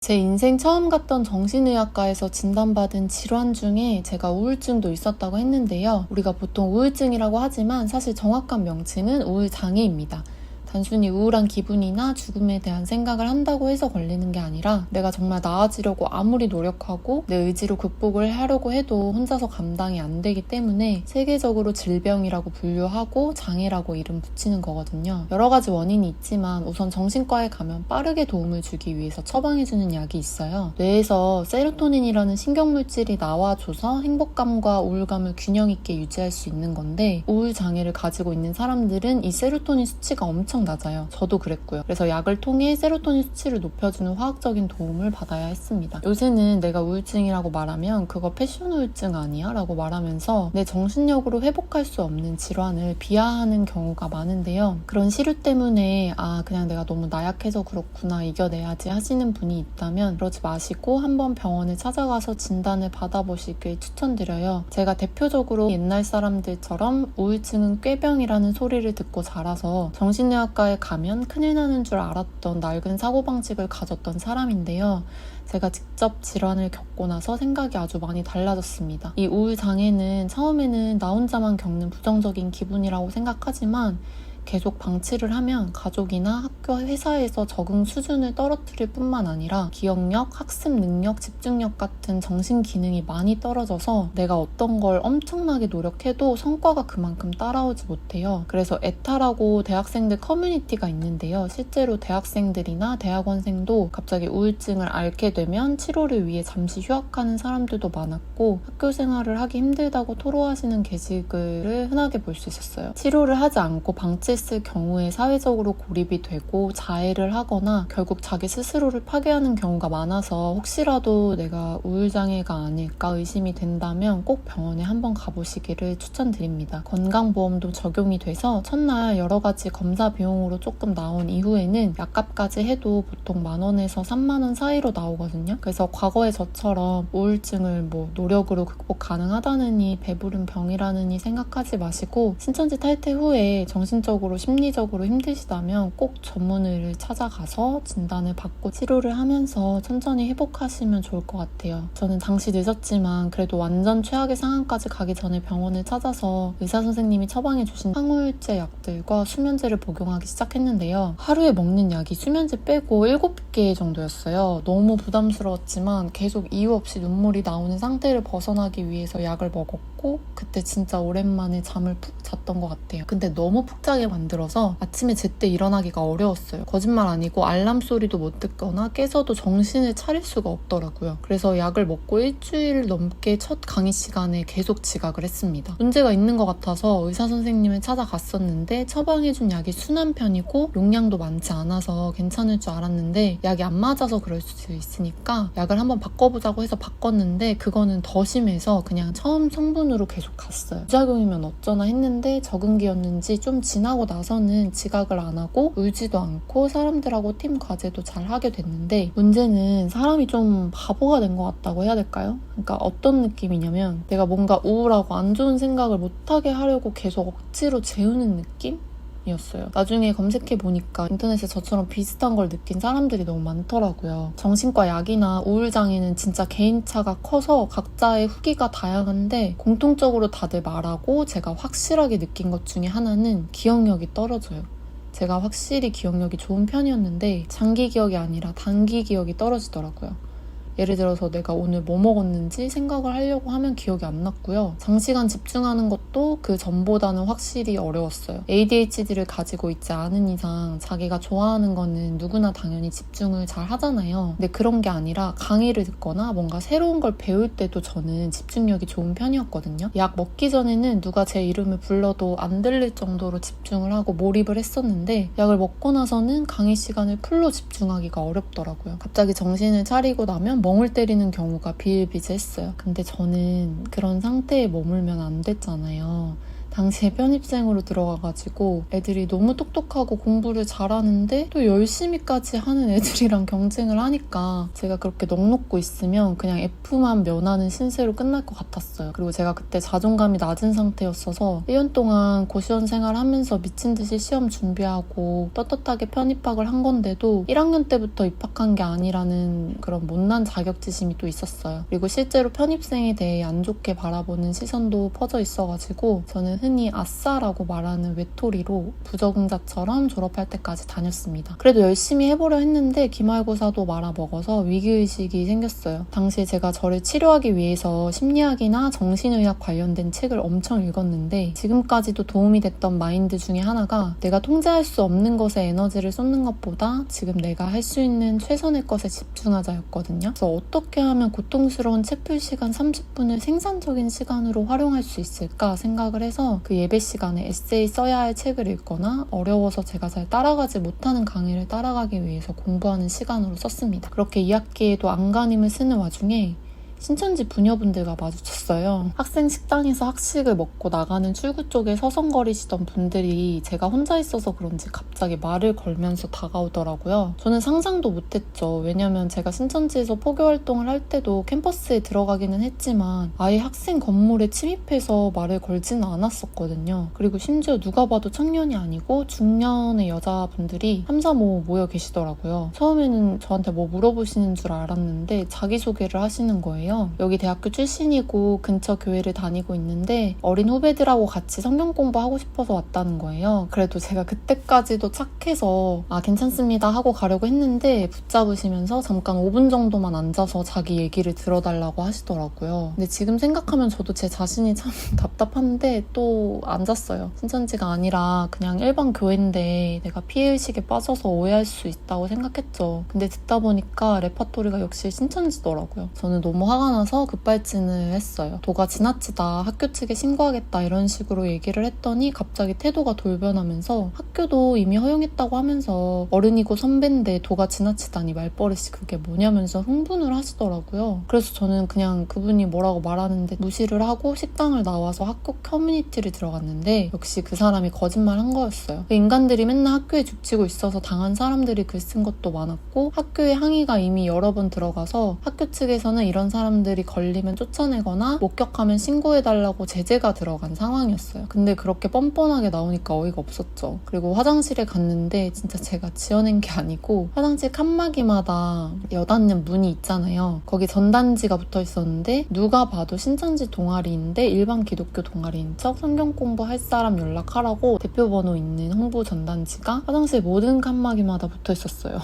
제 인생 처음 갔던 정신의학과에서 진단받은 질환 중에 제가 우울증도 있었다고 했는데요. 우리가 보통 우울증이라고 하지만 사실 정확한 명칭은 우울장애입니다. 단순히 우울한 기분이나 죽음에 대한 생각을 한다고 해서 걸리는 게 아니라 내가 정말 나아지려고 아무리 노력하고 내 의지로 극복을 하려고 해도 혼자서 감당이 안 되기 때문에 세계적으로 질병이라고 분류하고 장애라고 이름 붙이는 거거든요. 여러 가지 원인이 있지만 우선 정신과에 가면 빠르게 도움을 주기 위해서 처방해주는 약이 있어요. 뇌에서 세로토닌이라는 신경물질이 나와줘서 행복감과 우울감을 균형 있게 유지할 수 있는 건데 우울 장애를 가지고 있는 사람들은 이 세로토닌 수치가 엄청 낮아요. 저도 그랬고요. 그래서 약을 통해 세로토닌 수치를 높여주는 화학적인 도움을 받아야 했습니다. 요새는 내가 우울증이라고 말하면 그거 패션 우울증 아니야? 라고 말하면서 내 정신력으로 회복할 수 없는 질환을 비하하는 경우가 많은데요. 그런 시류 때문에 그냥 내가 너무 나약해서 그렇구나, 이겨내야지 하시는 분이 있다면 그러지 마시고 한번 병원을 찾아가서 진단을 받아보시길 추천드려요. 제가 대표적으로 옛날 사람들처럼 우울증은 꾀병이라는 소리를 듣고 자라서 정신의학 정신의학과에 가면 큰일 나는 줄 알았던 낡은 사고방식을 가졌던 사람인데요. 제가 직접 질환을 겪고 나서 생각이 아주 많이 달라졌습니다. 이 우울장애는 처음에는 나 혼자만 겪는 부정적인 기분이라고 생각하지만 계속 방치를 하면 가족이나 학교, 회사에서 적응 수준을 떨어뜨릴 뿐만 아니라 기억력, 학습 능력, 집중력 같은 정신 기능이 많이 떨어져서 내가 어떤 걸 엄청나게 노력해도 성과가 그만큼 따라오지 못해요. 그래서 에타라고 대학생들 커뮤니티가 있는데요. 실제로 대학생들이나 대학원생도 갑자기 우울증을 앓게 되면 치료를 위해 잠시 휴학하는 사람들도 많았고 학교 생활을 하기 힘들다고 토로하시는 게시글을 흔하게 볼 수 있었어요. 치료를 하지 않고 방치했을 경우에 사회적으로 고립이 되고 자해를 하거나 결국 자기 스스로를 파괴하는 경우가 많아서 혹시라도 내가 우울장애가 아닐까 의심이 된다면 꼭 병원에 한번 가보시기를 추천드립니다. 건강보험도 적용이 돼서 첫날 여러 가지 검사 비용으로 조금 나온 이후에는 약값까지 해도 보통 10,000원에서 30,000원 사이로 나오거든요. 그래서 과거에 저처럼 우울증을 노력으로 극복 가능하다느니 배부른 병이라느니 생각하지 마시고 신천지 탈퇴 후에 정신적으로 심리적으로 힘드시다면 꼭 전문의를 찾아가서 진단을 받고 치료를 하면서 천천히 회복하시면 좋을 것 같아요. 저는 당시 늦었지만 그래도 완전 최악의 상황까지 가기 전에 병원을 찾아서 의사 선생님이 처방해주신 항우울제 약들과 수면제를 복용하기 시작했는데요. 하루에 먹는 약이 수면제 빼고 7개 정도였어요. 너무 부담스러웠지만 계속 이유 없이 눈물이 나오는 상태를 벗어나기 위해서 약을 먹었고 그때 진짜 오랜만에 잠을 푹 잤던 것 같아요. 근데 너무 푹 자게 만들어서 아침에 제때 일어나기가 어려웠어요. 거짓말 아니고 알람 소리도 못 듣거나 깨서도 정신을 차릴 수가 없더라고요. 그래서 약을 먹고 일주일 넘게 첫 강의 시간에 계속 지각을 했습니다. 문제가 있는 것 같아서 의사 선생님을 찾아갔었는데 처방해준 약이 순한 편이고 용량도 많지 않아서 괜찮을 줄 알았는데 약이 안 맞아서 그럴 수 있으니까 약을 한번 바꿔보자고 해서 바꿨는데 그거는 더 심해서 그냥 처음 성분으로 계속 갔어요. 부작용이면 어쩌나 했는데 적응기였는지 좀 지나고 나서는 지각을 안 하고 울지도 않고 사람들하고 팀 과제도 잘 하게 됐는데 문제는 사람이 좀 바보가 된 것 같다고 해야 될까요? 그러니까 어떤 느낌이냐면 내가 뭔가 우울하고 안 좋은 생각을 못하게 하려고 계속 억지로 재우는 느낌? 이었어요. 나중에 검색해보니까 인터넷에 저처럼 비슷한 걸 느낀 사람들이 너무 많더라고요. 정신과 약이나 우울장애는 진짜 개인차가 커서 각자의 후기가 다양한데 공통적으로 다들 말하고 제가 확실하게 느낀 것 중에 하나는 기억력이 떨어져요. 제가 확실히 기억력이 좋은 편이었는데 장기 기억이 아니라 단기 기억이 떨어지더라고요. 예를 들어서 내가 오늘 뭐 먹었는지 생각을 하려고 하면 기억이 안 났고요. 장시간 집중하는 것도 그 전보다는 확실히 어려웠어요. ADHD를 가지고 있지 않은 이상 자기가 좋아하는 거는 누구나 당연히 집중을 잘 하잖아요. 근데 그런 게 아니라 강의를 듣거나 뭔가 새로운 걸 배울 때도 저는 집중력이 좋은 편이었거든요. 약 먹기 전에는 누가 제 이름을 불러도 안 들릴 정도로 집중을 하고 몰입을 했었는데 약을 먹고 나서는 강의 시간을 풀로 집중하기가 어렵더라고요. 갑자기 정신을 차리고 나면 멍을 때리는 경우가 비일비재했어요. 근데 저는 그런 상태에 머물면 안 됐잖아요. 당시에 편입생으로 들어가가지고 애들이 너무 똑똑하고 공부를 잘하는데 또 열심히까지 하는 애들이랑 경쟁을 하니까 제가 그렇게 넋놓고 있으면 그냥 F만 면하는 신세로 끝날 것 같았어요. 그리고 제가 그때 자존감이 낮은 상태였어서 1년 동안 고시원 생활하면서 미친 듯이 시험 준비하고 떳떳하게 편입학을 한 건데도 1학년 때부터 입학한 게 아니라는 그런 못난 자격지심이 또 있었어요. 그리고 실제로 편입생에 대해 안 좋게 바라보는 시선도 퍼져 있어가지고 저는 흔히 아싸라고 말하는 외톨이로 부적응자처럼 졸업할 때까지 다녔습니다. 그래도 열심히 해보려 했는데 기말고사도 말아먹어서 위기의식이 생겼어요. 당시에 제가 저를 치료하기 위해서 심리학이나 정신의학 관련된 책을 엄청 읽었는데 지금까지도 도움이 됐던 마인드 중에 하나가 내가 통제할 수 없는 것에 에너지를 쏟는 것보다 지금 내가 할 수 있는 최선의 것에 집중하자였거든요. 그래서 어떻게 하면 고통스러운 책풀 시간 30분을 생산적인 시간으로 활용할 수 있을까 생각을 해서 그 예배 시간에 에세이 써야 할 책을 읽거나 어려워서 제가 잘 따라가지 못하는 강의를 따라가기 위해서 공부하는 시간으로 썼습니다. 그렇게 2학기에도 안간힘을 쓰는 와중에 신천지 부녀분들과 마주쳤어요. 학생 식당에서 학식을 먹고 나가는 출구 쪽에 서성거리시던 분들이 제가 혼자 있어서 그런지 갑자기 말을 걸면서 다가오더라고요. 저는 상상도 못했죠. 왜냐면 제가 신천지에서 포교 활동을 할 때도 캠퍼스에 들어가기는 했지만 아예 학생 건물에 침입해서 말을 걸지는 않았었거든요. 그리고 심지어 누가 봐도 청년이 아니고 중년의 여자분들이 3, 4, 5 모여 계시더라고요. 처음에는 저한테 뭐 물어보시는 줄 알았는데 자기소개를 하시는 거예요. 여기 대학교 출신이고 근처 교회를 다니고 있는데 어린 후배들하고 같이 성경 공부하고 싶어서 왔다는 거예요. 그래도 제가 그때까지도 착해서 괜찮습니다 하고 가려고 했는데 붙잡으시면서 잠깐 5분 정도만 앉아서 자기 얘기를 들어달라고 하시더라고요. 근데 지금 생각하면 저도 제 자신이 참 답답한데 또 앉았어요. 신천지가 아니라 그냥 일반 교회인데 내가 피해의식에 빠져서 오해할 수 있다고 생각했죠. 근데 듣다 보니까 레파토리가 역시 신천지더라고요. 저는 너무 화가 나서 급발진을 했어요. 도가 지나치다, 학교 측에 신고하겠다 이런 식으로 얘기를 했더니 갑자기 태도가 돌변하면서 학교도 이미 허용했다고 하면서 어른이고 선배인데 도가 지나치다니 말버릇이 그게 뭐냐면서 흥분을 하시더라고요. 그래서 저는 그냥 그분이 뭐라고 말하는데 무시를 하고 식당을 나와서 학교 커뮤니티를 들어갔는데 역시 그 사람이 거짓말한 거였어요. 그 인간들이 맨날 학교에 죽치고 있어서 당한 사람들이 글 쓴 것도 많았고 학교에 항의가 이미 여러 번 들어가서 학교 측에서는 이런 사람들이 걸리면 쫓아내거나 목격하면 신고해달라고 제재가 들어간 상황이었어요. 근데 그렇게 뻔뻔하게 나오니까 어이가 없었죠. 그리고 화장실에 갔는데 진짜 제가 지어낸 게 아니고 화장실 칸막이마다 여닫는 문이 있잖아요. 거기 전단지가 붙어 있었는데 누가 봐도 신천지 동아리인데 일반 기독교 동아리인 척 성경 공부할 사람 연락하라고 대표번호 있는 홍보 전단지가 화장실 모든 칸막이마다 붙어 있었어요.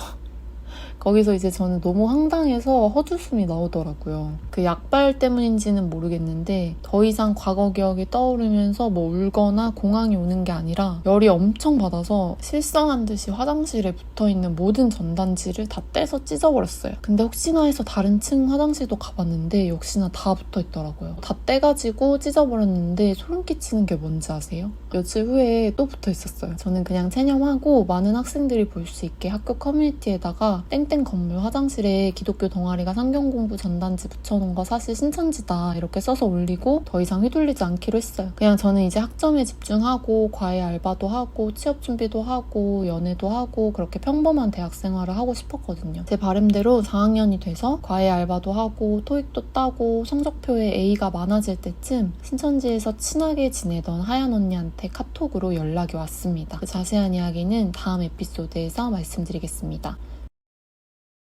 거기서 이제 저는 너무 황당해서 헛웃음이 나오더라고요. 그 약발 때문인지는 모르겠는데 더 이상 과거 기억이 떠오르면서 뭐 울거나 공황이 오는 게 아니라 열이 엄청 받아서 실성한 듯이 화장실에 붙어있는 모든 전단지를 다 떼서 찢어버렸어요. 근데 혹시나 해서 다른 층 화장실도 가봤는데 역시나 다 붙어있더라고요. 다 떼가지고 찢어버렸는데 소름 끼치는 게 뭔지 아세요? 며칠 후에 또 붙어있었어요. 저는 그냥 체념하고 많은 학생들이 볼 수 있게 학교 커뮤니티에다가 땡땡 건물 화장실에 기독교 동아리가 성경 공부 전단지 붙여놓은 거 사실 신천지다 이렇게 써서 올리고 더 이상 휘둘리지 않기로 했어요. 그냥 저는 이제 학점에 집중하고 과외 알바도 하고 취업 준비도 하고 연애도 하고 그렇게 평범한 대학 생활을 하고 싶었거든요. 제 바람대로 4학년이 돼서 과외 알바도 하고 토익도 따고 성적표에 A가 많아질 때쯤 신천지에서 친하게 지내던 하얀 언니한테 카톡으로 연락이 왔습니다. 그 자세한 이야기는 다음 에피소드에서 말씀드리겠습니다.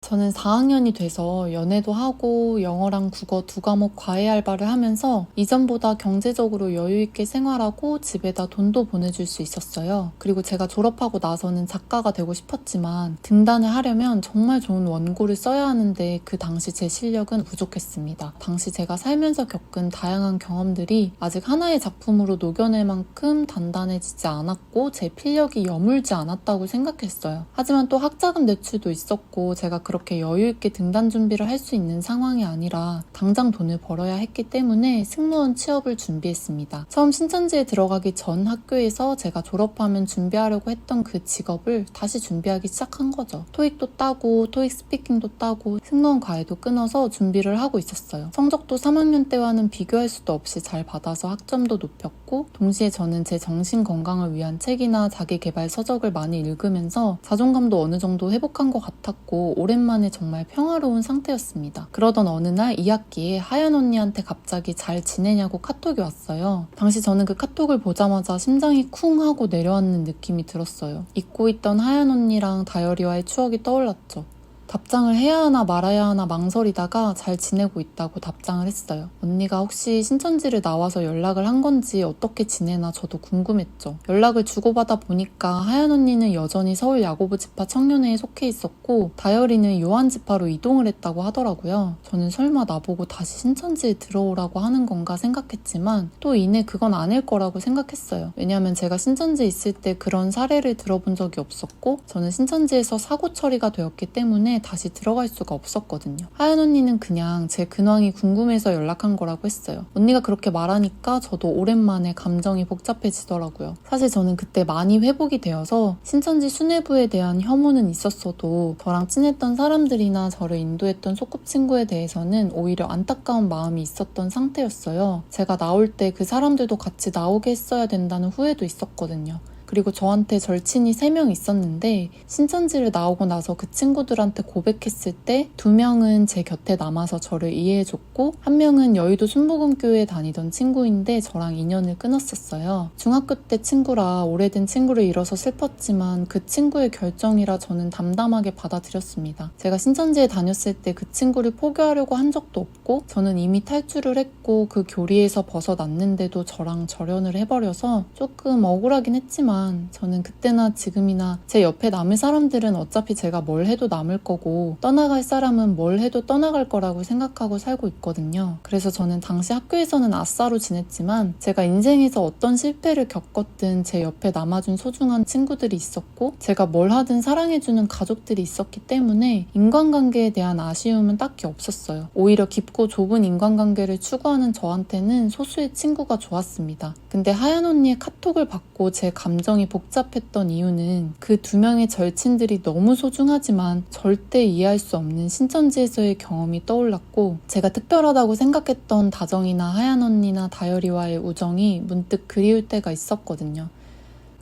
저는 4학년이 돼서 연애도 하고 영어랑 국어 2과목 과외 알바를 하면서 이전보다 경제적으로 여유있게 생활하고 집에다 돈도 보내줄 수 있었어요. 그리고 제가 졸업하고 나서는 작가가 되고 싶었지만 등단을 하려면 정말 좋은 원고를 써야 하는데 그 당시 제 실력은 부족했습니다. 당시 제가 살면서 겪은 다양한 경험들이 아직 하나의 작품으로 녹여낼 만큼 단단해지지 않았고 제 필력이 여물지 않았다고 생각했어요. 하지만 또 학자금 대출도 있었고 제가 그렇게 여유있게 등단 준비를 할 수 있는 상황이 아니라 당장 돈을 벌어야 했기 때문에 승무원 취업을 준비했습니다. 처음 신천지에 들어가기 전 학교에서 제가 졸업하면 준비하려고 했던 그 직업을 다시 준비하기 시작한 거죠. 토익도 따고 토익 스피킹도 따고 승무원 과외도 끊어서 준비를 하고 있었어요. 성적도 3학년 때와는 비교할 수도 없이 잘 받아서 학점도 높였고 동시에 저는 제 정신 건강을 위한 책이나 자기개발 서적을 많이 읽으면서 자존감도 어느 정도 회복한 것 같았고 오랜만에 정말 평화로운 상태였습니다. 그러던 어느 날 2학기에 하얀 언니한테 갑자기 잘 지내냐고 카톡이 왔어요. 당시 저는 그 카톡을 보자마자 심장이 쿵 하고 내려앉는 느낌이 들었어요. 잊고 있던 하얀 언니랑 다이어리와의 추억이 떠올랐죠. 답장을 해야 하나 말아야 하나 망설이다가 잘 지내고 있다고 답장을 했어요. 언니가 혹시 신천지를 나와서 연락을 한 건지 어떻게 지내나 저도 궁금했죠. 연락을 주고받아 보니까 하얀 언니는 여전히 서울 야고보 지파 청년회에 속해 있었고 다이어리는 요한 지파로 이동을 했다고 하더라고요. 저는 설마 나보고 다시 신천지에 들어오라고 하는 건가 생각했지만 또 이내 그건 아닐 거라고 생각했어요. 왜냐하면 제가 신천지에 있을 때 그런 사례를 들어본 적이 없었고 저는 신천지에서 사고 처리가 되었기 때문에 다시 들어갈 수가 없었거든요. 하연 언니는 그냥 제 근황이 궁금해서 연락한 거라고 했어요. 언니가 그렇게 말하니까 저도 오랜만에 감정이 복잡해지더라고요. 사실 저는 그때 많이 회복이 되어서 신천지 수뇌부에 대한 혐오는 있었어도 저랑 친했던 사람들이나 저를 인도했던 소꿉친구에 대해서는 오히려 안타까운 마음이 있었던 상태였어요. 제가 나올 때 그 사람들도 같이 나오게 했어야 된다는 후회도 있었거든요. 그리고 저한테 절친이 3명 있었는데 신천지를 나오고 나서 그 친구들한테 고백했을 때 2명은 제 곁에 남아서 저를 이해해줬고 1명은 여의도 순복음교회에 다니던 친구인데 저랑 인연을 끊었었어요. 중학교 때 친구라 오래된 친구를 잃어서 슬펐지만 그 친구의 결정이라 저는 담담하게 받아들였습니다. 제가 신천지에 다녔을 때 그 친구를 포기하려고 한 적도 없고 저는 이미 탈출을 했고 그 교리에서 벗어났는데도 저랑 절연을 해버려서 조금 억울하긴 했지만 저는 그때나 지금이나 제 옆에 남을 사람들은 어차피 제가 뭘 해도 남을 거고 떠나갈 사람은 뭘 해도 떠나갈 거라고 생각하고 살고 있거든요. 그래서 저는 당시 학교에서는 아싸로 지냈지만 제가 인생에서 어떤 실패를 겪었든 제 옆에 남아준 소중한 친구들이 있었고 제가 뭘 하든 사랑해주는 가족들이 있었기 때문에 인간관계에 대한 아쉬움은 딱히 없었어요. 오히려 깊고 좁은 인간관계를 추구하는 저한테는 소수의 친구가 좋았습니다. 근데 하연 언니의 카톡을 받고 제 감정이 복잡했던 이유는 그 2명의 절친들이 너무 소중하지만 절대 이해할 수 없는 신천지에서의 경험이 떠올랐고 제가 특별하다고 생각했던 다정이나 하연 언니나 다열이와의 우정이 문득 그리울 때가 있었거든요.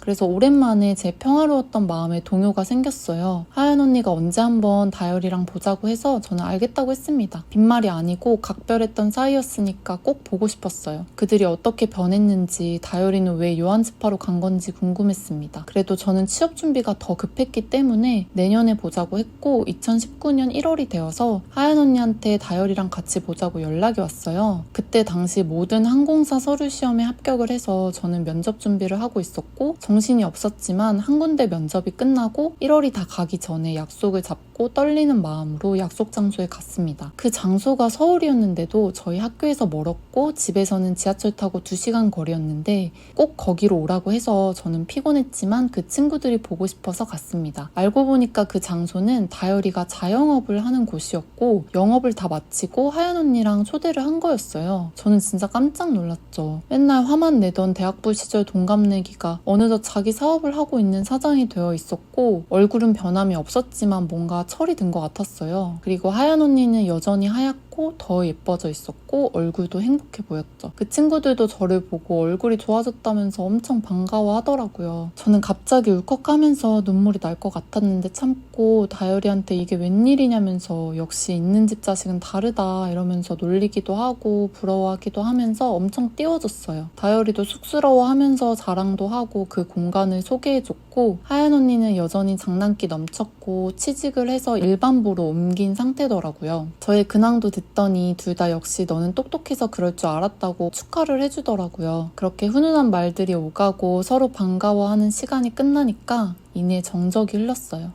그래서 오랜만에 제 평화로웠던 마음에 동요가 생겼어요. 하연 언니가 언제 한번 다열이랑 보자고 해서 저는 알겠다고 했습니다. 빈말이 아니고 각별했던 사이였으니까 꼭 보고 싶었어요. 그들이 어떻게 변했는지 다열이는 왜 요한스파로 간 건지 궁금했습니다. 그래도 저는 취업 준비가 더 급했기 때문에 내년에 보자고 했고 2019년 1월이 되어서 하연 언니한테 다열이랑 같이 보자고 연락이 왔어요. 그때 당시 모든 항공사 서류 시험에 합격을 해서 저는 면접 준비를 하고 있었고 정신이 없었지만 한 군데 면접이 끝나고 1월이 다 가기 전에 약속을 잡고 떨리는 마음으로 약속 장소에 갔습니다. 그 장소가 서울이었는데도 저희 학교에서 멀었고 집에서는 지하철 타고 2시간 거리였는데 꼭 거기로 오라고 해서 저는 피곤했지만 그 친구들이 보고 싶어서 갔습니다. 알고 보니까 그 장소는 다열이가 자영업을 하는 곳이었고 영업을 다 마치고 하연 언니랑 초대를 한 거였어요. 저는 진짜 깜짝 놀랐죠. 맨날 화만 내던 대학부 시절 동갑내기가 어느덧 자기 사업을 하고 있는 사장이 되어 있었고 얼굴은 변함이 없었지만 뭔가 철이 든 것 같았어요. 그리고 하연 언니는 여전히 하얗고 더 예뻐져 있었고 얼굴도 행복해 보였죠. 그 친구들도 저를 보고 얼굴이 좋아졌다면서 엄청 반가워하더라고요. 저는 갑자기 울컥하면서 눈물이 날 것 같았는데 참고 다열이한테 이게 웬일이냐면서 역시 있는 집 자식은 다르다 이러면서 놀리기도 하고 부러워하기도 하면서 엄청 띄워줬어요. 다열이도 쑥스러워하면서 자랑도 하고 그 공간을 소개해줬고 하연 언니는 여전히 장난기 넘쳤고 취직을 해서 일반부로 옮긴 상태더라고요. 저의 근황도 듣더니 둘 다 역시 너는 똑똑해서 그럴 줄 알았다고 축하를 해주더라고요. 그렇게 훈훈한 말들이 오가고 서로 반가워하는 시간이 끝나니까 이내 정적이 흘렀어요.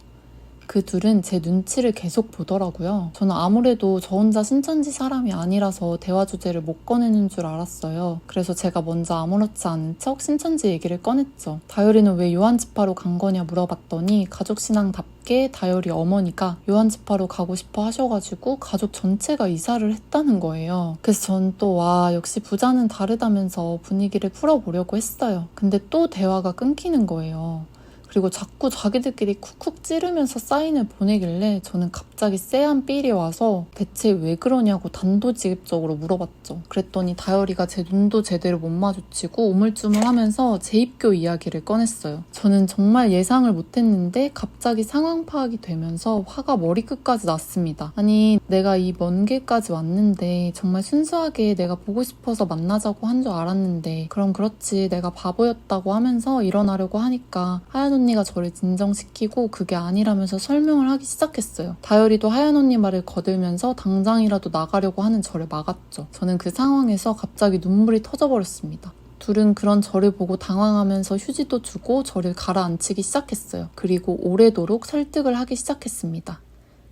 그 둘은 제 눈치를 계속 보더라고요. 저는 아무래도 저 혼자 신천지 사람이 아니라서 대화 주제를 못 꺼내는 줄 알았어요. 그래서 제가 먼저 아무렇지 않은 척 신천지 얘기를 꺼냈죠. 다열이는 왜 요한지파로 간 거냐 물어봤더니 가족신앙답게 다열이 어머니가 요한지파로 가고 싶어 하셔가지고 가족 전체가 이사를 했다는 거예요. 그래서 전 또 와 역시 부자는 다르다면서 분위기를 풀어보려고 했어요. 근데 또 대화가 끊기는 거예요. 그리고 자꾸 자기들끼리 쿡쿡 찌르면서 사인을 보내길래 저는 갑자기 쎄한 삘이 와서 대체 왜 그러냐고 단도직입적으로 물어봤죠. 그랬더니 다열이가 제 눈도 제대로 못 마주치고 우물쭈물하면서 재입교 이야기를 꺼냈어요. 저는 정말 예상을 못했는데 갑자기 상황 파악이 되면서 화가 머리끝까지 났습니다. 아니 내가 이 먼 길까지 왔는데 정말 순수하게 내가 보고 싶어서 만나자고 한 줄 알았는데 그럼 그렇지 내가 바보였다고 하면서 일어나려고 하니까 하연 언니가 저를 진정시키고 그게 아니라면서 설명을 하기 시작했어요. 다열이도 하연 언니 말을 거들면서 당장이라도 나가려고 하는 저를 막았죠. 저는 그 상황에서 갑자기 눈물이 터져버렸습니다. 둘은 그런 저를 보고 당황하면서 휴지도 주고 저를 가라앉히기 시작했어요. 그리고 오래도록 설득을 하기 시작했습니다.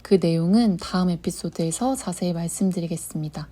그 내용은 다음 에피소드에서 자세히 말씀드리겠습니다.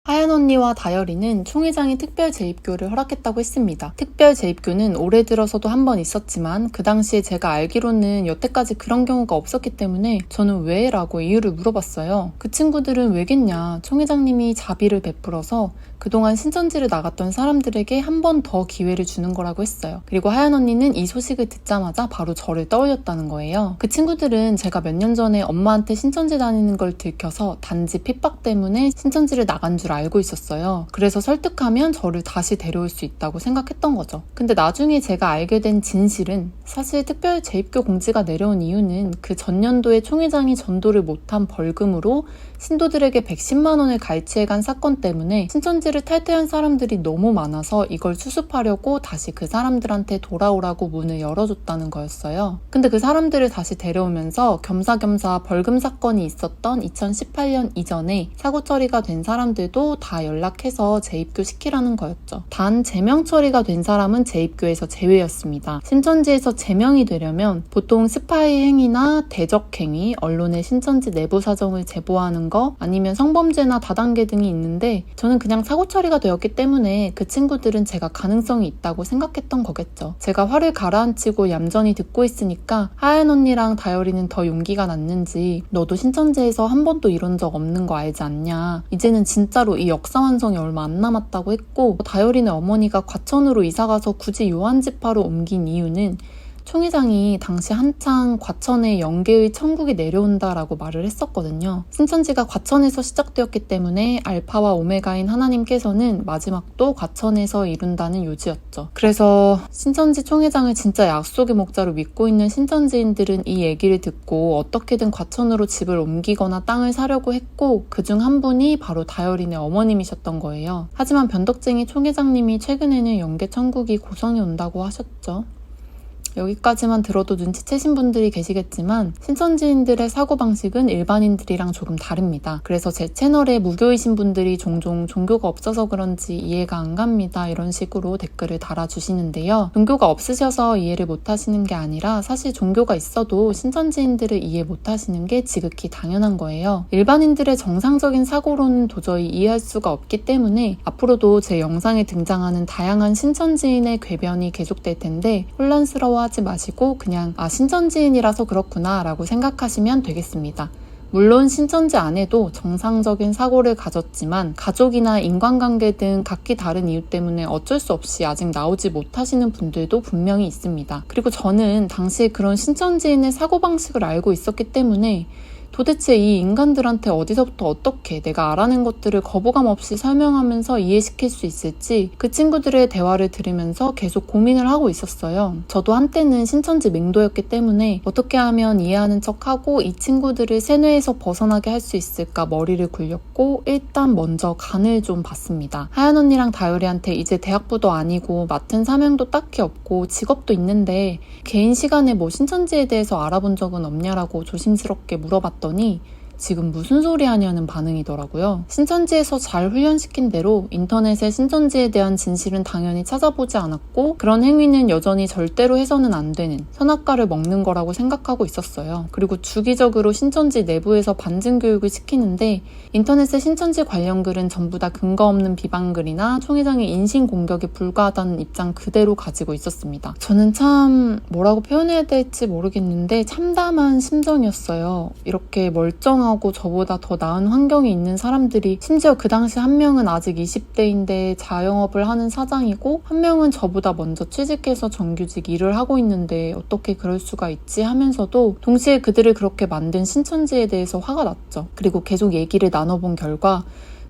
하연 언니와 다열이는 총회장이 특별 재입교를 허락했다고 했습니다. 특별 재입교는 올해 들어서도 한 번 있었지만 그 당시에 제가 알기로는 여태까지 그런 경우가 없었기 때문에 저는 왜? 라고 이유를 물어봤어요. 그 친구들은 왜겠냐. 총회장님이 자비를 베풀어서 그동안 신천지를 나갔던 사람들에게 한 번 더 기회를 주는 거라고 했어요. 그리고 하연 언니는 이 소식을 듣자마자 바로 저를 떠올렸다는 거예요. 그 친구들은 제가 몇 년 전에 엄마한테 신천지 다니는 걸 들켜서 단지 핍박 때문에 신천지를 나간 줄 알고 있었어요. 그래서 설득하면 저를 다시 데려올 수 있다고 생각했던 거죠. 근데 나중에 제가 알게 된 진실은 사실 특별 재입교 공지가 내려온 이유는 그 전년도에 총회장이 전도를 못한 벌금으로 신도들에게 110만 원을 갈취해간 사건 때문에 신천지를 탈퇴한 사람들이 너무 많아서 이걸 수습하려고 다시 그 사람들한테 돌아오라고 문을 열어줬다는 거였어요. 근데 그 사람들을 다시 데려오면서 겸사겸사 벌금 사건이 있었던 2018년 이전에 사고 처리가 된 사람들도 다 연락해서 재입교 시키라는 거였죠. 단 제명 처리가 된 사람은 재입교에서 제외였습니다. 신천지에서 제명이 되려면 보통 스파이 행위나 대적 행위, 언론에 신천지 내부 사정을 제보하는 거, 아니면 성범죄나 다단계 등이 있는데 저는 그냥 사고 처리가 되었기 때문에 그 친구들은 제가 가능성이 있다고 생각했던 거겠죠. 제가 화를 가라앉히고 얌전히 듣고 있으니까 하연 언니랑 다열이는 더 용기가 났는지 너도 신천지에서 한 번도 이런 적 없는 거 알지 않냐. 이제는 진짜로 이 역사 완성이 얼마 안 남았다고 했고, 다열이네 어머니가 과천으로 이사가서 굳이 요한지파로 옮긴 이유는 총회장이 당시 한창 과천에 영계의 천국이 내려온다라고 말을 했었거든요. 신천지가 과천에서 시작되었기 때문에 알파와 오메가인 하나님께서는 마지막도 과천에서 이룬다는 요지였죠. 그래서 신천지 총회장을 진짜 약속의 목자로 믿고 있는 신천지인들은 이 얘기를 듣고 어떻게든 과천으로 집을 옮기거나 땅을 사려고 했고, 그중 한 분이 바로 다열이네 어머님이셨던 거예요. 하지만 변덕쟁이 총회장님이 최근에는 영계 천국이 고성에 온다고 하셨죠. 여기까지만 들어도 눈치채신 분들이 계시겠지만 신천지인들의 사고방식은 일반인들이랑 조금 다릅니다. 그래서 제 채널에 무교이신 분들이 종종 종교가 없어서 그런지 이해가 안 갑니다, 이런 식으로 댓글을 달아주시는데요. 종교가 없으셔서 이해를 못하시는 게 아니라 사실 종교가 있어도 신천지인들을 이해 못하시는 게 지극히 당연한 거예요. 일반인들의 정상적인 사고로는 도저히 이해할 수가 없기 때문에 앞으로도 제 영상에 등장하는 다양한 신천지인의 궤변이 계속될 텐데 혼란스러워 하지 마시고 그냥 신천지인이라서 그렇구나 라고 생각하시면 되겠습니다. 물론 신천지 안에도 정상적인 사고를 가졌지만 가족이나 인간관계 등 각기 다른 이유 때문에 어쩔 수 없이 아직 나오지 못하시는 분들도 분명히 있습니다. 그리고 저는 당시에 그런 신천지인의 사고방식을 알고 있었기 때문에 도대체 이 인간들한테 어디서부터 어떻게 내가 알아낸 것들을 거부감 없이 설명하면서 이해시킬 수 있을지 그 친구들의 대화를 들으면서 계속 고민을 하고 있었어요. 저도 한때는 신천지 맹도였기 때문에 어떻게 하면 이해하는 척하고 이 친구들을 세뇌에서 벗어나게 할 수 있을까 머리를 굴렸고 일단 먼저 간을 좀 봤습니다. 하연 언니랑 다율이한테 이제 대학부도 아니고 맡은 사명도 딱히 없고 직업도 있는데 개인 시간에 뭐 신천지에 대해서 알아본 적은 없냐라고 조심스럽게 물어봤더니 지금 무슨 소리 하냐는 반응이더라고요. 신천지에서 잘 훈련시킨 대로 인터넷에 신천지에 대한 진실은 당연히 찾아보지 않았고 그런 행위는 여전히 절대로 해서는 안 되는 선악과를 먹는 거라고 생각하고 있었어요. 그리고 주기적으로 신천지 내부에서 반증 교육을 시키는데 인터넷에 신천지 관련 글은 전부 다 근거 없는 비방글이나 총회장의 인신공격에 불과하다는 입장 그대로 가지고 있었습니다. 저는 참 뭐라고 표현해야 될지 모르겠는데 참담한 심정이었어요. 이렇게 멀쩡한 하고 저보다 더 나은 환경에 있는 사람들이 심지어 그 당시 한 명은 아직 20대인데 자영업을 하는 사장이고 한 명은 저보다 먼저 취직해서 정규직 일을 하고 있는데 어떻게 그럴 수가 있지 하면서도 동시에 그들을 그렇게 만든 신천지에 대해서 화가 났죠. 그리고 계속 얘기를 나눠본 결과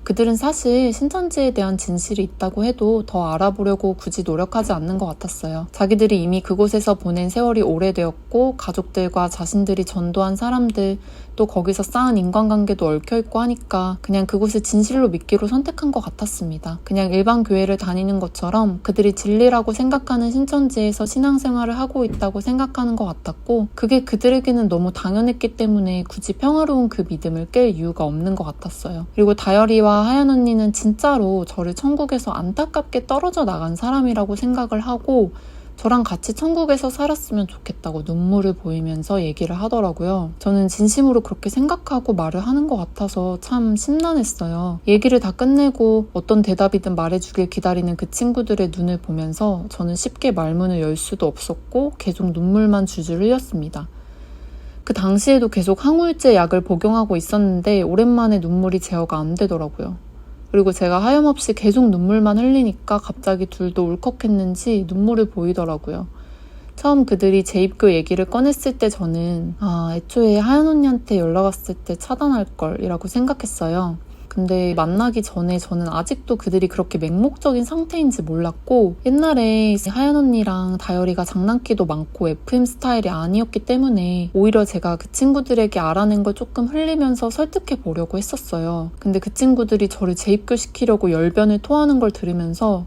그들은 사실 신천지에 대한 진실이 있다고 해도 더 알아보려고 굳이 노력하지 않는 것 같았어요. 자기들이 이미 그곳에서 보낸 세월이 오래되었고 가족들과 자신들이 전도한 사람들 또 거기서 쌓은 인간관계도 얽혀있고 하니까 그냥 그곳을 진실로 믿기로 선택한 것 같았습니다. 그냥 일반 교회를 다니는 것처럼 그들이 진리라고 생각하는 신천지에서 신앙생활을 하고 있다고 생각하는 것 같았고 그게 그들에게는 너무 당연했기 때문에 굳이 평화로운 그 믿음을 깰 이유가 없는 것 같았어요. 그리고 다열이와 하연 언니는 진짜로 저를 천국에서 안타깝게 떨어져 나간 사람이라고 생각을 하고 저랑 같이 천국에서 살았으면 좋겠다고 눈물을 보이면서 얘기를 하더라고요. 저는 진심으로 그렇게 생각하고 말을 하는 것 같아서 참 심란했어요. 얘기를 다 끝내고 어떤 대답이든 말해주길 기다리는 그 친구들의 눈을 보면서 저는 쉽게 말문을 열 수도 없었고 계속 눈물만 줄줄 흘렸습니다. 그 당시에도 계속 항우울제 약을 복용하고 있었는데 오랜만에 눈물이 제어가 안 되더라고요. 그리고 제가 하염없이 계속 눈물만 흘리니까 갑자기 둘도 울컥했는지 눈물을 보이더라고요. 처음 그들이 재입교 얘기를 꺼냈을 때 저는 애초에 하연 언니한테 연락 왔을 때 차단할 걸이라고 생각했어요. 근데 만나기 전에 저는 아직도 그들이 그렇게 맹목적인 상태인지 몰랐고 옛날에 하연 언니랑 다열이가 장난기도 많고 FM 스타일이 아니었기 때문에 오히려 제가 그 친구들에게 알아낸 걸 조금 흘리면서 설득해 보려고 했었어요. 근데 그 친구들이 저를 재입교시키려고 열변을 토하는 걸 들으면서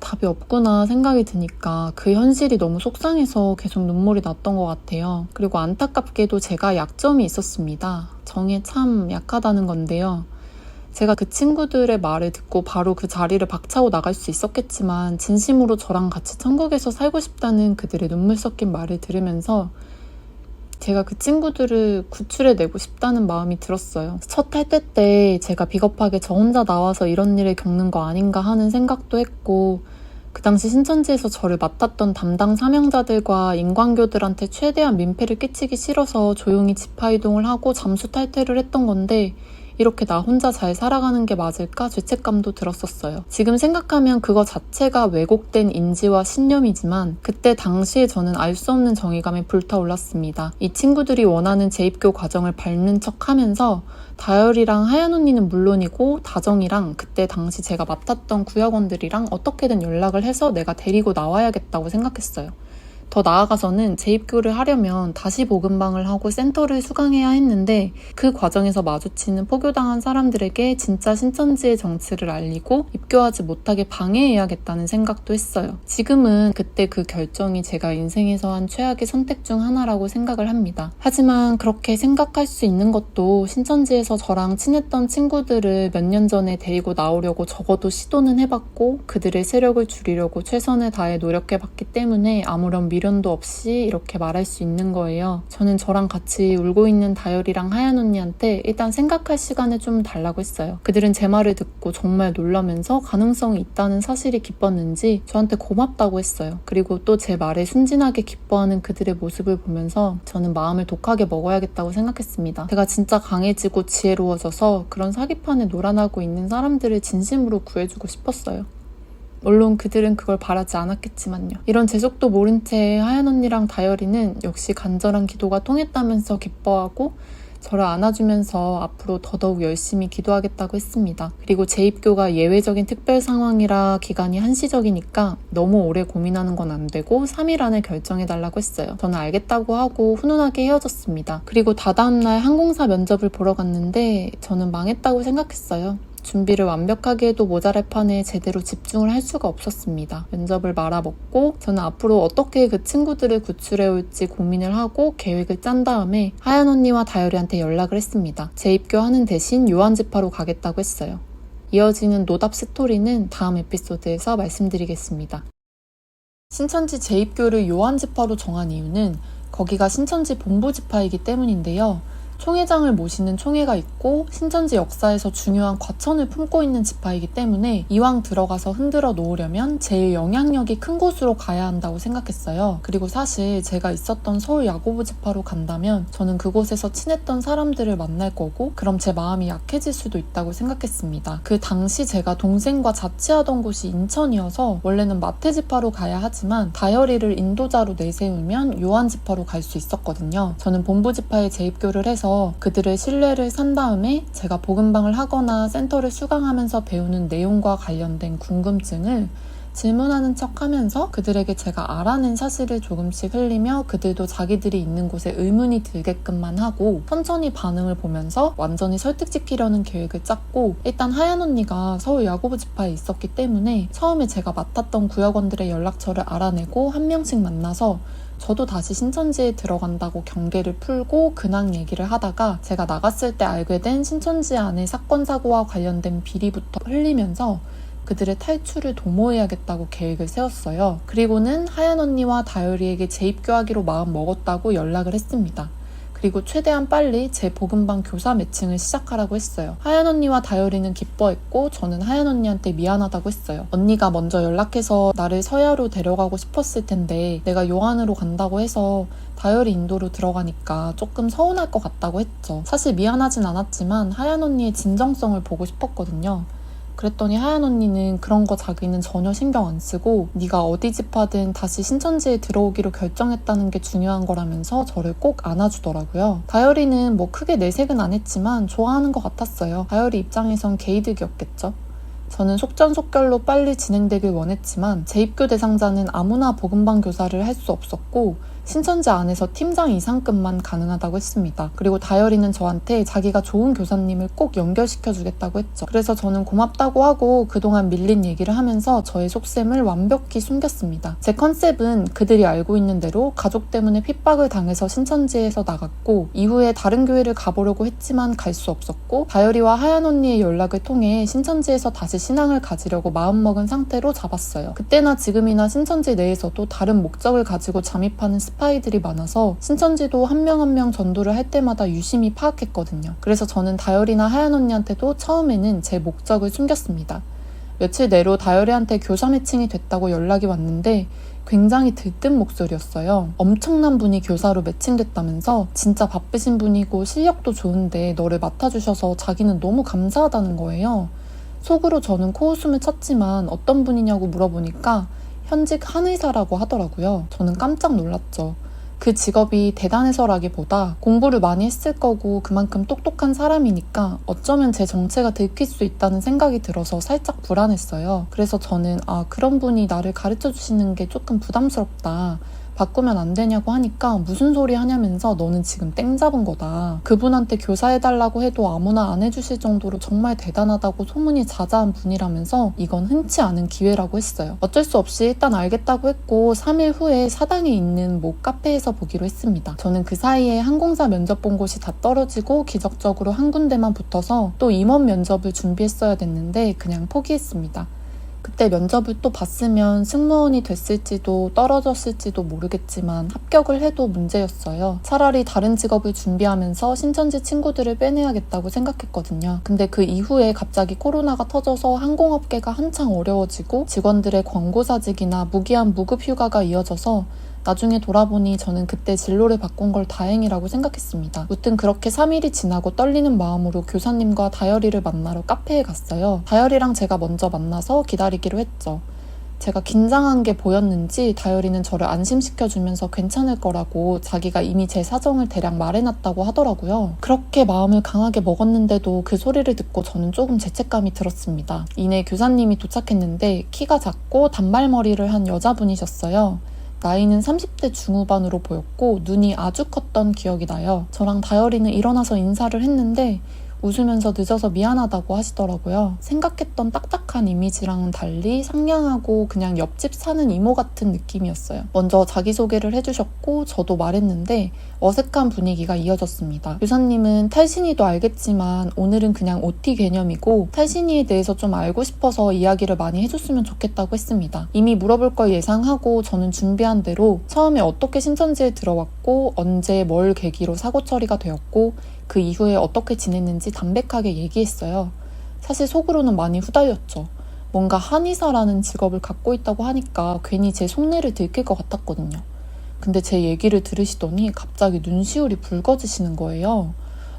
답이 없구나 생각이 드니까 그 현실이 너무 속상해서 계속 눈물이 났던 것 같아요. 그리고 안타깝게도 제가 약점이 있었습니다. 정에 참 약하다는 건데요. 제가 그 친구들의 말을 듣고 바로 그 자리를 박차고 나갈 수 있었겠지만 진심으로 저랑 같이 천국에서 살고 싶다는 그들의 눈물 섞인 말을 들으면서 제가 그 친구들을 구출해내고 싶다는 마음이 들었어요. 첫 탈퇴 때 제가 비겁하게 저 혼자 나와서 이런 일을 겪는 거 아닌가 하는 생각도 했고 그 당시 신천지에서 저를 맡았던 담당 사명자들과 인광교들한테 최대한 민폐를 끼치기 싫어서 조용히 지파이동을 하고 잠수 탈퇴를 했던 건데 이렇게 나 혼자 잘 살아가는 게 맞을까 죄책감도 들었었어요. 지금 생각하면 그거 자체가 왜곡된 인지와 신념이지만 그때 당시에 저는 알 수 없는 정의감에 불타올랐습니다. 이 친구들이 원하는 재입교 과정을 밟는 척하면서 다열이랑 하연 언니는 물론이고 다정이랑 그때 당시 제가 맡았던 구역원들이랑 어떻게든 연락을 해서 내가 데리고 나와야겠다고 생각했어요. 더 나아가서는 재입교를 하려면 다시 복음방을 하고 센터를 수강해야 했는데 그 과정에서 마주치는 포교당한 사람들에게 진짜 신천지의 정치를 알리고 입교하지 못하게 방해해야겠다는 생각도 했어요. 지금은 그때 그 결정이 제가 인생에서 한 최악의 선택 중 하나라고 생각을 합니다. 하지만 그렇게 생각할 수 있는 것도 신천지에서 저랑 친했던 친구들을 몇 년 전에 데리고 나오려고 적어도 시도는 해봤고 그들의 세력을 줄이려고 최선을 다해 노력해봤기 때문에 아무런 미련도 없이 이렇게 말할 수 있는 거예요. 저는 저랑 같이 울고 있는 다열이랑 하연 언니한테 일단 생각할 시간을 좀 달라고 했어요. 그들은 제 말을 듣고 정말 놀라면서 가능성이 있다는 사실이 기뻤는지 저한테 고맙다고 했어요. 그리고 또 제 말에 순진하게 기뻐하는 그들의 모습을 보면서 저는 마음을 독하게 먹어야겠다고 생각했습니다. 제가 진짜 강해지고 지혜로워져서 그런 사기판에 놀아나고 있는 사람들을 진심으로 구해주고 싶었어요. 물론 그들은 그걸 바라지 않았겠지만요. 이런 제 속도 모른 채 하연 언니랑 다열이는 역시 간절한 기도가 통했다면서 기뻐하고 저를 안아주면서 앞으로 더더욱 열심히 기도하겠다고 했습니다. 그리고 재입교가 예외적인 특별 상황이라 기간이 한시적이니까 너무 오래 고민하는 건 안 되고 3일 안에 결정해달라고 했어요. 저는 알겠다고 하고 훈훈하게 헤어졌습니다. 그리고 다다음날 항공사 면접을 보러 갔는데 저는 망했다고 생각했어요. 준비를 완벽하게 해도 모자랄 판에 제대로 집중을 할 수가 없었습니다. 면접을 말아먹고 저는 앞으로 어떻게 그 친구들을 구출해올지 고민을 하고 계획을 짠 다음에 하연 언니와 다열이한테 연락을 했습니다. 재입교하는 대신 요한지파로 가겠다고 했어요. 이어지는 노답 스토리는 다음 에피소드에서 말씀드리겠습니다. 신천지 재입교를 요한지파로 정한 이유는 거기가 신천지 본부지파이기 때문인데요. 총회장을 모시는 총회가 있고 신천지 역사에서 중요한 과천을 품고 있는 지파이기 때문에 이왕 들어가서 흔들어 놓으려면 제일 영향력이 큰 곳으로 가야 한다고 생각했어요. 그리고 사실 제가 있었던 서울 야고보 지파로 간다면 저는 그곳에서 친했던 사람들을 만날 거고 그럼 제 마음이 약해질 수도 있다고 생각했습니다. 그 당시 제가 동생과 자취하던 곳이 인천이어서 원래는 마태 지파로 가야 하지만 다열이를 인도자로 내세우면 요한 지파로 갈 수 있었거든요. 저는 본부 지파에 재입교를 해서 그들의 신뢰를 산 다음에 제가 복음방을 하거나 센터를 수강하면서 배우는 내용과 관련된 궁금증을 질문하는 척하면서 그들에게 제가 알아낸 사실을 조금씩 흘리며 그들도 자기들이 있는 곳에 의문이 들게끔만 하고 천천히 반응을 보면서 완전히 설득시키려는 계획을 짰고 일단 하연 언니가 서울 야고보 지파에 있었기 때문에 처음에 제가 맡았던 구역원들의 연락처를 알아내고 한 명씩 만나서 저도 다시 신천지에 들어간다고 경계를 풀고 근황 얘기를 하다가 제가 나갔을 때 알게 된 신천지 안의 사건 사고와 관련된 비리부터 흘리면서 그들의 탈출을 도모해야겠다고 계획을 세웠어요. 그리고는 하얀 언니와 다율이에게 재입교하기로 마음 먹었다고 연락을 했습니다. 그리고 최대한 빨리 제 보금방 교사 매칭을 시작하라고 했어요. 하얀 언니와 다율이는 기뻐했고 저는 하얀 언니한테 미안하다고 했어요. 언니가 먼저 연락해서 나를 서야로 데려가고 싶었을 텐데 내가 요한으로 간다고 해서 다율이 인도로 들어가니까 조금 서운할 것 같다고 했죠. 사실 미안하진 않았지만 하얀 언니의 진정성을 보고 싶었거든요. 그랬더니 하얀 언니는 그런 거 자기는 전혀 신경 안 쓰고 네가 어디 집 하든 다시 신천지에 들어오기로 결정했다는 게 중요한 거라면서 저를 꼭 안아주더라고요. 다율이는 뭐 크게 내색은 안 했지만 좋아하는 것 같았어요. 다율이 입장에선 개이득이었겠죠. 저는 속전속결로 빨리 진행되길 원했지만 재입교 대상자는 아무나 보금방 교사를 할 수 없었고 신천지 안에서 팀장 이상급만 가능하다고 했습니다. 그리고 다열이는 저한테 자기가 좋은 교사님을 꼭 연결시켜주겠다고 했죠. 그래서 저는 고맙다고 하고 그동안 밀린 얘기를 하면서 저의 속셈을 완벽히 숨겼습니다. 제 컨셉은 그들이 알고 있는 대로 가족 때문에 핍박을 당해서 신천지에서 나갔고 이후에 다른 교회를 가보려고 했지만 갈 수 없었고 다열이와 하얀 언니의 연락을 통해 신천지에서 다시 신앙을 가지려고 마음먹은 상태로 잡았어요. 그때나 지금이나 신천지 내에서도 다른 목적을 가지고 잠입하는 스파이들이 많아서 신천지도 한 명 한 명 전도를 할 때마다 유심히 파악했거든요. 그래서 저는 다열이나 하얀 언니한테도 처음에는 제 목적을 숨겼습니다. 며칠 내로 다열이한테 교사 매칭이 됐다고 연락이 왔는데 굉장히 들뜬 목소리였어요. 엄청난 분이 교사로 매칭됐다면서 진짜 바쁘신 분이고 실력도 좋은데 너를 맡아주셔서 자기는 너무 감사하다는 거예요. 속으로 저는 코웃음을 쳤지만 어떤 분이냐고 물어보니까 현직 한의사라고 하더라고요. 저는 깜짝 놀랐죠. 그 직업이 대단해서라기보다 공부를 많이 했을 거고 그만큼 똑똑한 사람이니까 어쩌면 제 정체가 들킬 수 있다는 생각이 들어서 살짝 불안했어요. 그래서 저는 그런 분이 나를 가르쳐 주시는 게 조금 부담스럽다. 바꾸면 안 되냐고 하니까 무슨 소리 하냐면서 너는 지금 땡 잡은 거다. 그분한테 교사해달라고 해도 아무나 안 해주실 정도로 정말 대단하다고 소문이 자자한 분이라면서 이건 흔치 않은 기회라고 했어요. 어쩔 수 없이 일단 알겠다고 했고 3일 후에 사당에 있는 모 카페에서 보기로 했습니다. 저는 그 사이에 항공사 면접 본 곳이 다 떨어지고 기적적으로 한 군데만 붙어서 또 임원 면접을 준비했어야 됐는데 그냥 포기했습니다. 그때 면접을 또 봤으면 승무원이 됐을지도 떨어졌을지도 모르겠지만 합격을 해도 문제였어요. 차라리 다른 직업을 준비하면서 신천지 친구들을 빼내야겠다고 생각했거든요. 근데 그 이후에 갑자기 코로나가 터져서 항공업계가 한창 어려워지고 직원들의 광고사직이나 무기한 무급 휴가가 이어져서 나중에 돌아보니 저는 그때 진로를 바꾼 걸 다행이라고 생각했습니다. 무튼 그렇게 3일이 지나고 떨리는 마음으로 교사님과 다열이를 만나러 카페에 갔어요. 다열이랑 제가 먼저 만나서 기다리기로 했죠. 제가 긴장한 게 보였는지 다열이는 저를 안심시켜주면서 괜찮을 거라고 자기가 이미 제 사정을 대략 말해놨다고 하더라고요. 그렇게 마음을 강하게 먹었는데도 그 소리를 듣고 저는 조금 죄책감이 들었습니다. 이내 교사님이 도착했는데 키가 작고 단발머리를 한 여자분이셨어요. 나이는 30대 중후반으로 보였고 눈이 아주 컸던 기억이 나요. 저랑 다열이는 일어나서 인사를 했는데 웃으면서 늦어서 미안하다고 하시더라고요. 생각했던 딱딱한 이미지랑은 달리 상냥하고 그냥 옆집 사는 이모 같은 느낌이었어요. 먼저 자기소개를 해주셨고 저도 말했는데 어색한 분위기가 이어졌습니다. 교사님은 탈신이도 알겠지만 오늘은 그냥 OT 개념이고 탈신이에 대해서 좀 알고 싶어서 이야기를 많이 해줬으면 좋겠다고 했습니다. 이미 물어볼 걸 예상하고 저는 준비한 대로 처음에 어떻게 신천지에 들어왔고 언제 뭘 계기로 사고 처리가 되었고 그 이후에 어떻게 지냈는지 담백하게 얘기했어요. 사실 속으로는 많이 후달렸죠. 뭔가 한의사라는 직업을 갖고 있다고 하니까 괜히 제 속내를 들킬 것 같았거든요. 근데 제 얘기를 들으시더니 갑자기 눈시울이 붉어지시는 거예요.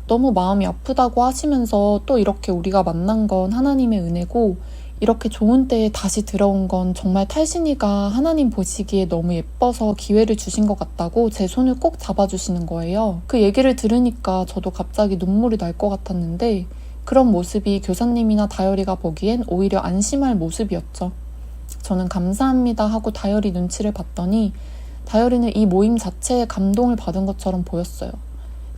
너무 마음이 아프다고 하시면서 또 이렇게 우리가 만난 건 하나님의 은혜고 이렇게 좋은 때에 다시 들어온 건 정말 탈신이가 하나님 보시기에 너무 예뻐서 기회를 주신 것 같다고 제 손을 꼭 잡아주시는 거예요. 그 얘기를 들으니까 저도 갑자기 눈물이 날 것 같았는데 그런 모습이 교사님이나 다열이가 보기엔 오히려 안심할 모습이었죠. 저는 감사합니다 하고 다열이 눈치를 봤더니 다열이는 이 모임 자체에 감동을 받은 것처럼 보였어요.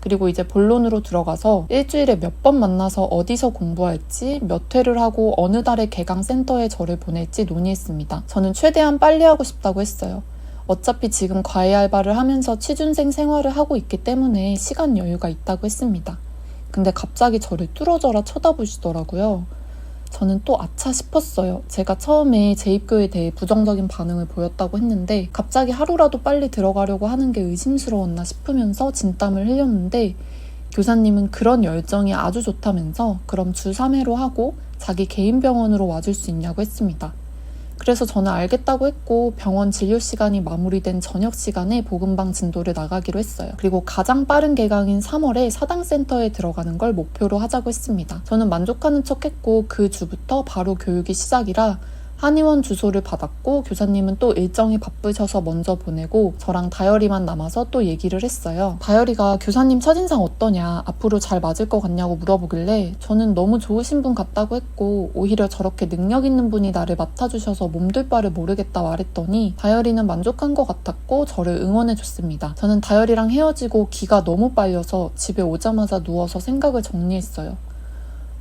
그리고 이제 본론으로 들어가서 일주일에 몇 번 만나서 어디서 공부할지, 몇 회를 하고 어느 달에 개강 센터에 저를 보낼지 논의했습니다. 저는 최대한 빨리 하고 싶다고 했어요. 어차피 지금 과외 알바를 하면서 취준생 생활을 하고 있기 때문에 시간 여유가 있다고 했습니다. 근데 갑자기 저를 뚫어져라 쳐다보시더라고요. 저는 또 아차 싶었어요. 제가 처음에 재입교에 대해 부정적인 반응을 보였다고 했는데 갑자기 하루라도 빨리 들어가려고 하는 게 의심스러웠나 싶으면서 진땀을 흘렸는데 교사님은 그런 열정이 아주 좋다면서 그럼 주 3회로 하고 자기 개인 병원으로 와줄 수 있냐고 했습니다. 그래서 저는 알겠다고 했고 병원 진료 시간이 마무리된 저녁 시간에 복음방 진도를 나가기로 했어요. 그리고 가장 빠른 개강인 3월에 사당센터에 들어가는 걸 목표로 하자고 했습니다. 저는 만족하는 척 했고 그 주부터 바로 교육이 시작이라 한의원 주소를 받았고 교사님은 또 일정이 바쁘셔서 먼저 보내고 저랑 다열이만 남아서 또 얘기를 했어요. 다열이가 교사님 첫인상 어떠냐, 앞으로 잘 맞을 것 같냐고 물어보길래 저는 너무 좋으신 분 같다고 했고 오히려 저렇게 능력 있는 분이 나를 맡아주셔서 몸둘 바를 모르겠다 말했더니 다열이는 만족한 것 같았고 저를 응원해줬습니다. 저는 다열이랑 헤어지고 기가 너무 빨려서 집에 오자마자 누워서 생각을 정리했어요.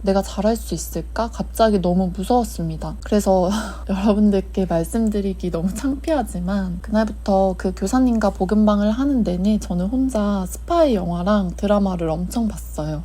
내가 잘할 수 있을까? 갑자기 너무 무서웠습니다. 그래서 여러분들께 말씀드리기 너무 창피하지만 그날부터 그 교사님과 복음방을 하는 내내 저는 혼자 스파이 영화랑 드라마를 엄청 봤어요.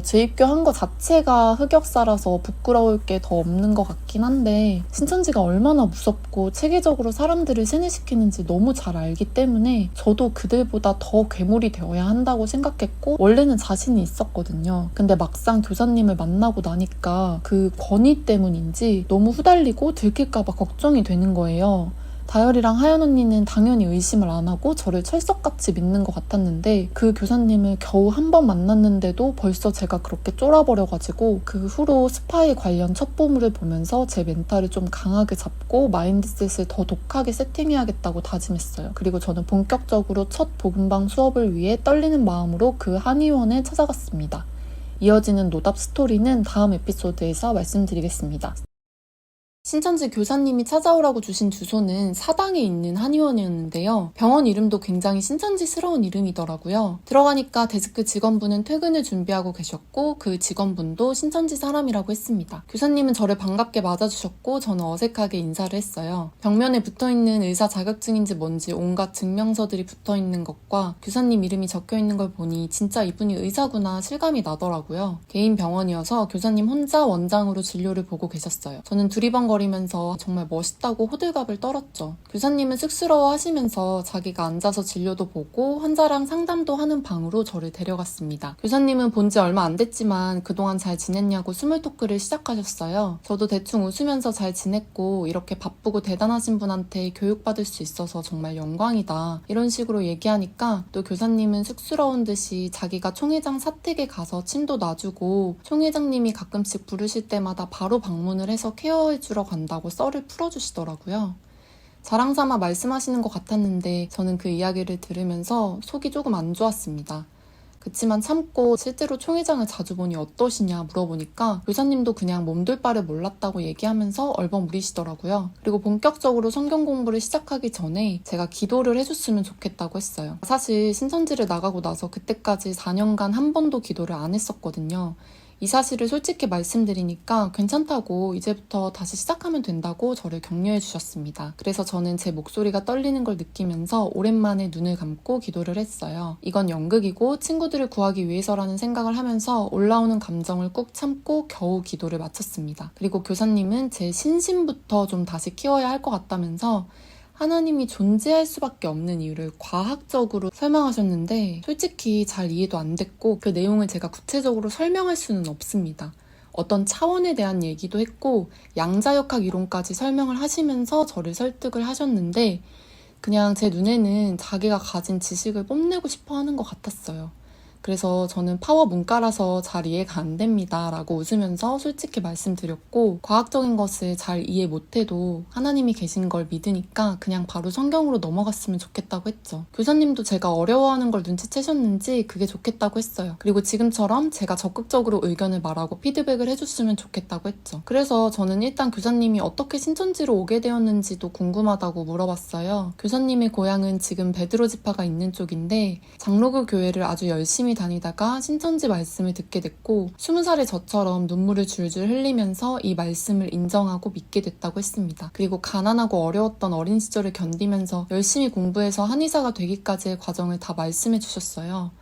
재입교 한 거 자체가 흑역사라서 부끄러울 게 더 없는 것 같긴 한데 신천지가 얼마나 무섭고 체계적으로 사람들을 세뇌시키는지 너무 잘 알기 때문에 저도 그들보다 더 괴물이 되어야 한다고 생각했고 원래는 자신이 있었거든요. 근데 막상 교사님을 만나고 나니까 그 권위 때문인지 너무 후달리고 들킬까 봐 걱정이 되는 거예요. 다열이랑 하연 언니는 당연히 의심을 안 하고 저를 철석같이 믿는 것 같았는데 그 교사님을 겨우 한 번 만났는데도 벌써 제가 그렇게 쫄아버려가지고 그 후로 스파이 관련 첩보물을 보면서 제 멘탈을 좀 강하게 잡고 마인드셋을 더 독하게 세팅해야겠다고 다짐했어요. 그리고 저는 본격적으로 첫 복음방 수업을 위해 떨리는 마음으로 그 한의원에 찾아갔습니다. 이어지는 노답 스토리는 다음 에피소드에서 말씀드리겠습니다. 신천지 교사님이 찾아오라고 주신 주소는 사당에 있는 한의원이었는데요. 병원 이름도 굉장히 신천지스러운 이름이더라고요. 들어가니까 데스크 직원분은 퇴근을 준비하고 계셨고 그 직원분도 신천지 사람이라고 했습니다. 교사님은 저를 반갑게 맞아주셨고 저는 어색하게 인사를 했어요. 벽면에 붙어있는 의사 자격증인지 뭔지 온갖 증명서들이 붙어있는 것과 교사님 이름이 적혀있는 걸 보니 진짜 이분이 의사구나 실감이 나더라고요. 개인 병원이어서 교사님 혼자 원장으로 진료를 보고 계셨어요. 저는 두리번거리면서 정말 멋있다고 호들갑을 떨었죠. 교사님은 쑥스러워 하시면서 자기가 앉아서 진료도 보고 환자랑 상담도 하는 방으로 저를 데려갔습니다. 교사님은 본지 얼마 안 됐지만 그동안 잘 지냈냐고 스몰 토크를 시작하셨어요. 저도 대충 웃으면서 잘 지냈고 이렇게 바쁘고 대단하신 분한테 교육받을 수 있어서 정말 영광이다. 이런 식으로 얘기하니까 또 교사님은 쑥스러운 듯이 자기가 총회장 사택에 가서 침도 놔주고 총회장님이 가끔씩 부르실 때마다 바로 방문을 해서 케어해주러 간다고 썰을 풀어주시더라고요. 자랑삼아 말씀하시는 것 같았는데 저는 그 이야기를 들으면서 속이 조금 안 좋았습니다. 그치만 참고 실제로 총회장을 자주 보니 어떠시냐 물어보니까 교사님도 그냥 몸둘 바를 몰랐다고 얘기하면서 얼버무리시더라고요. 그리고 본격적으로 성경 공부를 시작하기 전에 제가 기도를 해줬으면 좋겠다고 했어요. 사실 신천지를 나가고 나서 그때까지 4년간 한 번도 기도를 안 했었거든요. 이 사실을 솔직히 말씀드리니까 괜찮다고 이제부터 다시 시작하면 된다고 저를 격려해 주셨습니다. 그래서 저는 제 목소리가 떨리는 걸 느끼면서 오랜만에 눈을 감고 기도를 했어요. 이건 연극이고 친구들을 구하기 위해서라는 생각을 하면서 올라오는 감정을 꾹 참고 겨우 기도를 마쳤습니다. 그리고 교사님은 제 신심부터 좀 다시 키워야 할 것 같다면서 하나님이 존재할 수밖에 없는 이유를 과학적으로 설명하셨는데 솔직히 잘 이해도 안 됐고 그 내용을 제가 구체적으로 설명할 수는 없습니다. 어떤 차원에 대한 얘기도 했고 양자역학 이론까지 설명을 하시면서 저를 설득을 하셨는데 그냥 제 눈에는 자기가 가진 지식을 뽐내고 싶어 하는 것 같았어요. 그래서 저는 파워 문과라서 잘 이해가 안 됩니다 라고 웃으면서 솔직히 말씀드렸고 과학적인 것을 잘 이해 못해도 하나님이 계신 걸 믿으니까 그냥 바로 성경으로 넘어갔으면 좋겠다고 했죠. 교사님도 제가 어려워하는 걸 눈치채셨는지 그게 좋겠다고 했어요. 그리고 지금처럼 제가 적극적으로 의견을 말하고 피드백을 해줬으면 좋겠다고 했죠. 그래서 저는 일단 교사님이 어떻게 신천지로 오게 되었는지도 궁금하다고 물어봤어요. 교사님의 고향은 지금 베드로 지파가 있는 쪽인데 장로교 교회를 아주 열심히 다니다가 신천지 말씀을 듣게 됐고 20살의 저처럼 눈물을 줄줄 흘리면서 이 말씀을 인정하고 믿게 됐다고 했습니다. 그리고 가난하고 어려웠던 어린 시절을 견디면서 열심히 공부해서 한의사가 되기까지의 과정을 다 말씀해 주셨어요.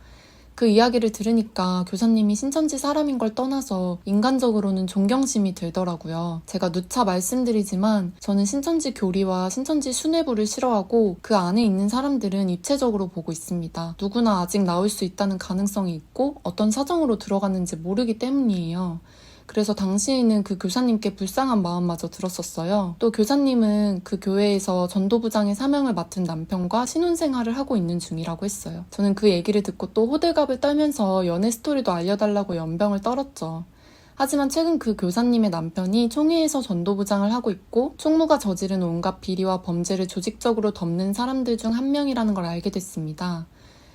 그 이야기를 들으니까 교사님이 신천지 사람인 걸 떠나서 인간적으로는 존경심이 들더라고요. 제가 누차 말씀드리지만 저는 신천지 교리와 신천지 수뇌부를 싫어하고 그 안에 있는 사람들은 입체적으로 보고 있습니다. 누구나 아직 나올 수 있다는 가능성이 있고 어떤 사정으로 들어갔는지 모르기 때문이에요. 그래서 당시에는 그 교사님께 불쌍한 마음마저 들었었어요. 또 교사님은 그 교회에서 전도부장의 사명을 맡은 남편과 신혼생활을 하고 있는 중이라고 했어요. 저는 그 얘기를 듣고 또 호들갑을 떨면서 연애 스토리도 알려달라고 연병을 떨었죠. 하지만 최근 그 교사님의 남편이 총회에서 전도부장을 하고 있고 총무가 저지른 온갖 비리와 범죄를 조직적으로 덮는 사람들 중 한 명이라는 걸 알게 됐습니다.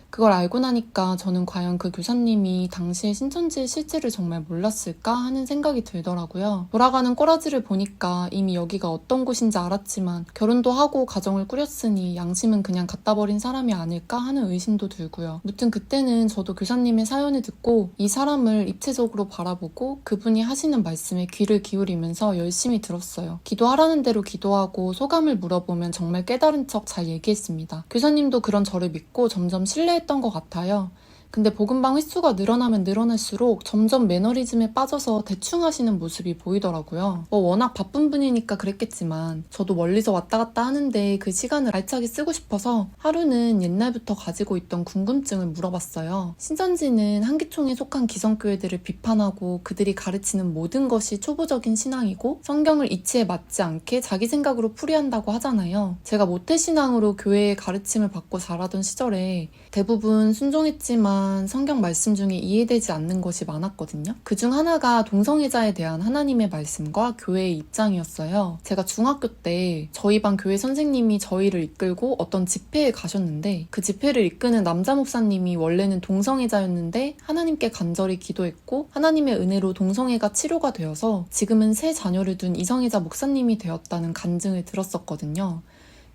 그걸 알고 나니까 저는 과연 그 교사님이 당시에 신천지의 실체를 정말 몰랐을까 하는 생각이 들더라고요. 돌아가는 꼬라지를 보니까 이미 여기가 어떤 곳인지 알았지만 결혼도 하고 가정을 꾸렸으니 양심은 그냥 갖다 버린 사람이 아닐까 하는 의심도 들고요. 무튼 그때는 저도 교사님의 사연을 듣고 이 사람을 입체적으로 바라보고 그분이 하시는 말씀에 귀를 기울이면서 열심히 들었어요. 기도하라는 대로 기도하고 소감을 물어보면 정말 깨달은 척 잘 얘기했습니다. 교사님도 그런 저를 믿고 점점 신뢰했던 것 같아요. 근데 복음방 횟수가 늘어나면 늘어날수록 점점 매너리즘에 빠져서 대충 하시는 모습이 보이더라고요. 워낙 바쁜 분이니까 그랬겠지만 저도 멀리서 왔다 갔다 하는데 그 시간을 알차게 쓰고 싶어서 하루는 옛날부터 가지고 있던 궁금증을 물어봤어요. 신천지는 한기총에 속한 기성교회들을 비판하고 그들이 가르치는 모든 것이 초보적인 신앙이고 성경을 이치에 맞지 않게 자기 생각으로 풀이한다고 하잖아요. 제가 모태신앙으로 교회의 가르침을 받고 자라던 시절에 대부분 순종했지만 성경 말씀 중에 이해되지 않는 것이 많았거든요. 그중 하나가 동성애자에 대한 하나님의 말씀과 교회의 입장이었어요. 제가 중학교 때 저희 반 교회 선생님이 저희를 이끌고 어떤 집회에 가셨는데 그 집회를 이끄는 남자 목사님이 원래는 동성애자였는데 하나님께 간절히 기도했고 하나님의 은혜로 동성애가 치료가 되어서 지금은 세 자녀를 둔 이성애자 목사님이 되었다는 간증을 들었었거든요.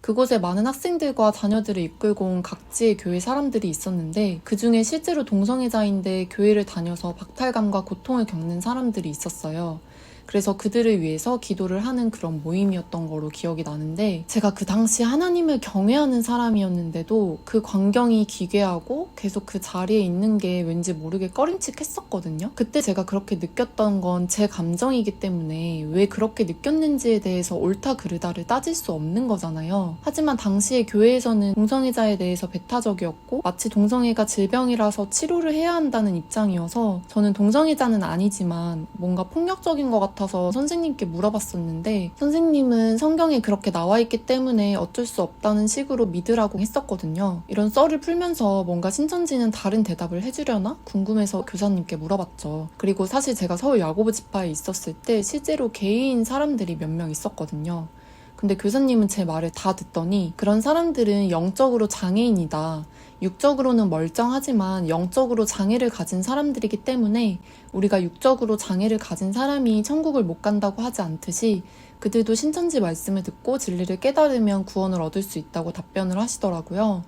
그곳에 많은 학생들과 자녀들을 이끌고 온 각지의 교회 사람들이 있었는데 그 중에 실제로 동성애자인데 교회를 다녀서 박탈감과 고통을 겪는 사람들이 있었어요. 그래서 그들을 위해서 기도를 하는 그런 모임이었던 거로 기억이 나는데 제가 그 당시 하나님을 경외하는 사람이었는데도 그 광경이 기괴하고 계속 그 자리에 있는 게 왠지 모르게 꺼림칙했었거든요. 그때 제가 그렇게 느꼈던 건 제 감정이기 때문에 왜 그렇게 느꼈는지에 대해서 옳다 그르다를 따질 수 없는 거잖아요. 하지만 당시에 교회에서는 동성애자에 대해서 배타적이었고 마치 동성애가 질병이라서 치료를 해야 한다는 입장이어서 저는 동성애자는 아니지만 뭔가 폭력적인 것 같아서 선생님께 물어봤었는데 선생님은 성경에 그렇게 나와 있기 때문에 어쩔 수 없다는 식으로 믿으라고 했었거든요. 이런 썰을 풀면서 뭔가 신천지는 다른 대답을 해주려나 궁금해서 교사님께 물어봤죠. 그리고 사실 제가 서울 야고보 지파에 있었을 때 실제로 게이인 사람들이 몇 명 있었거든요. 근데 교사님은 제 말을 다 듣더니 그런 사람들은 영적으로 장애인이다. 육적으로는 멀쩡하지만 영적으로 장애를 가진 사람들이기 때문에 우리가 육적으로 장애를 가진 사람이 천국을 못 간다고 하지 않듯이 그들도 신천지 말씀을 듣고 진리를 깨달으면 구원을 얻을 수 있다고 답변을 하시더라고요.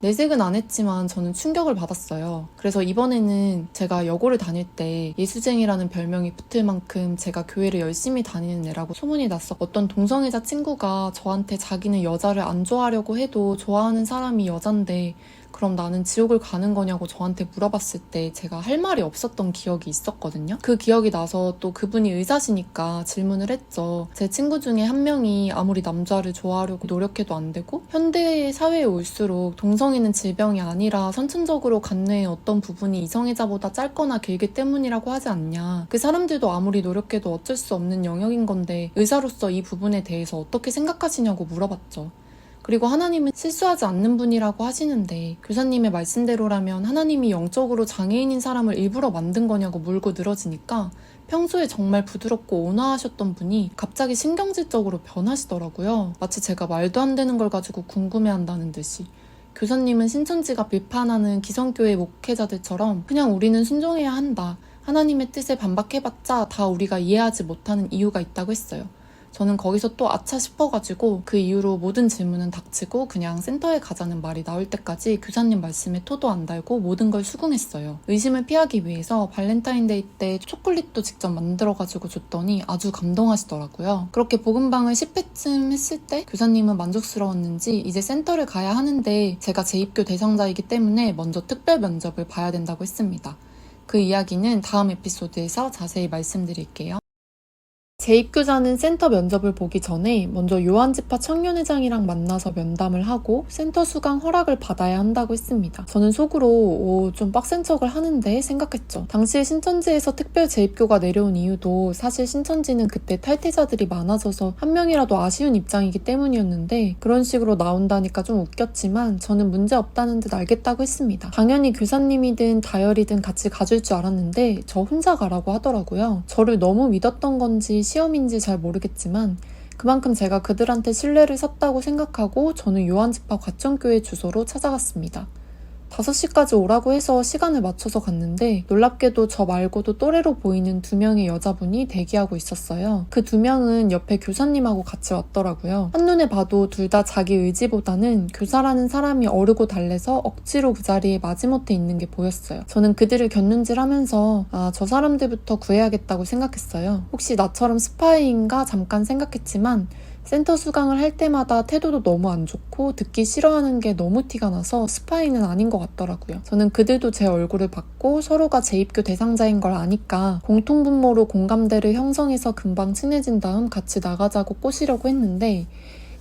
내색은 안 했지만 저는 충격을 받았어요. 그래서 이번에는 제가 여고를 다닐 때 예수쟁이라는 별명이 붙을 만큼 제가 교회를 열심히 다니는 애라고 소문이 났어. 어떤 동성애자 친구가 저한테 자기는 여자를 안 좋아하려고 해도 좋아하는 사람이 여잔데 그럼 나는 지옥을 가는 거냐고 저한테 물어봤을 때 제가 할 말이 없었던 기억이 있었거든요. 그 기억이 나서 또 그분이 의사시니까 질문을 했죠. 제 친구 중에 한 명이 아무리 남자를 좋아하려고 노력해도 안 되고 현대 사회에 올수록 동성애는 질병이 아니라 선천적으로 간뇌의 어떤 부분이 이성애자보다 짧거나 길기 때문이라고 하지 않냐. 그 사람들도 아무리 노력해도 어쩔 수 없는 영역인 건데 의사로서 이 부분에 대해서 어떻게 생각하시냐고 물어봤죠. 그리고 하나님은 실수하지 않는 분이라고 하시는데 교사님의 말씀대로라면 하나님이 영적으로 장애인인 사람을 일부러 만든 거냐고 물고 늘어지니까 평소에 정말 부드럽고 온화하셨던 분이 갑자기 신경질적으로 변하시더라고요. 마치 제가 말도 안 되는 걸 가지고 궁금해한다는 듯이. 교사님은 신천지가 비판하는 기성교회 목회자들처럼 그냥 우리는 순종해야 한다. 하나님의 뜻에 반박해봤자 다 우리가 이해하지 못하는 이유가 있다고 했어요. 저는 거기서 또 아차 싶어가지고 그 이후로 모든 질문은 닥치고 그냥 센터에 가자는 말이 나올 때까지 교사님 말씀에 토도 안 달고 모든 걸 수긍했어요. 의심을 피하기 위해서 발렌타인데이 때 초콜릿도 직접 만들어가지고 줬더니 아주 감동하시더라고요. 그렇게 복음방을 10회쯤 했을 때 교사님은 만족스러웠는지 이제 센터를 가야 하는데 제가 재입교 대상자이기 때문에 먼저 특별 면접을 봐야 된다고 했습니다. 그 이야기는 다음 에피소드에서 자세히 말씀드릴게요. 재입교자는 센터 면접을 보기 전에 먼저 요한지파 청년회장이랑 만나서 면담을 하고 센터 수강 허락을 받아야 한다고 했습니다. 저는 속으로 좀 빡센 척을 하는데 생각했죠. 당시에 신천지에서 특별 재입교가 내려온 이유도 사실 신천지는 그때 탈퇴자들이 많아져서 한 명이라도 아쉬운 입장이기 때문이었는데 그런 식으로 나온다니까 좀 웃겼지만 저는 문제 없다는 듯 알겠다고 했습니다. 당연히 교사님이든 다열이든 같이 가줄 줄 알았는데 저 혼자 가라고 하더라고요. 저를 너무 믿었던 건지 시험인지 잘 모르겠지만 그만큼 제가 그들한테 신뢰를 샀다고 생각하고 저는 요한지파 과천교회 주소로 찾아갔습니다. 5시까지 오라고 해서 시간을 맞춰서 갔는데 놀랍게도 저 말고도 또래로 보이는 2명의 여자분이 대기하고 있었어요. 그 2명은 옆에 교사님하고 같이 왔더라고요. 한눈에 봐도 둘 다 자기 의지보다는 교사라는 사람이 어르고 달래서 억지로 그 자리에 마지못해 있는 게 보였어요. 저는 그들을 곁눈질하면서 저 사람들부터 구해야겠다고 생각했어요. 혹시 나처럼 스파이인가 잠깐 생각했지만 센터 수강을 할 때마다 태도도 너무 안 좋고 듣기 싫어하는 게 너무 티가 나서 스파이는 아닌 것 같더라고요. 저는 그들도 제 얼굴을 봤고 서로가 재입교 대상자인 걸 아니까 공통분모로 공감대를 형성해서 금방 친해진 다음 같이 나가자고 꼬시려고 했는데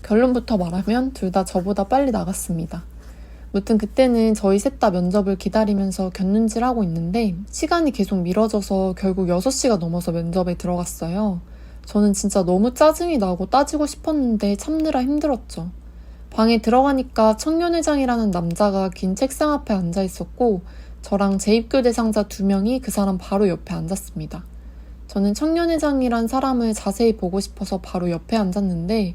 결론부터 말하면 둘 다 저보다 빨리 나갔습니다. 무튼 그때는 저희 셋 다 면접을 기다리면서 곁눈질하고 있는데 시간이 계속 미뤄져서 결국 6시가 넘어서 면접에 들어갔어요. 저는 진짜 너무 짜증이 나고 따지고 싶었는데 참느라 힘들었죠. 방에 들어가니까 청년회장이라는 남자가 긴 책상 앞에 앉아 있었고 저랑 재입교 대상자 2명이 그 사람 바로 옆에 앉았습니다. 저는 청년회장이란 사람을 자세히 보고 싶어서 바로 옆에 앉았는데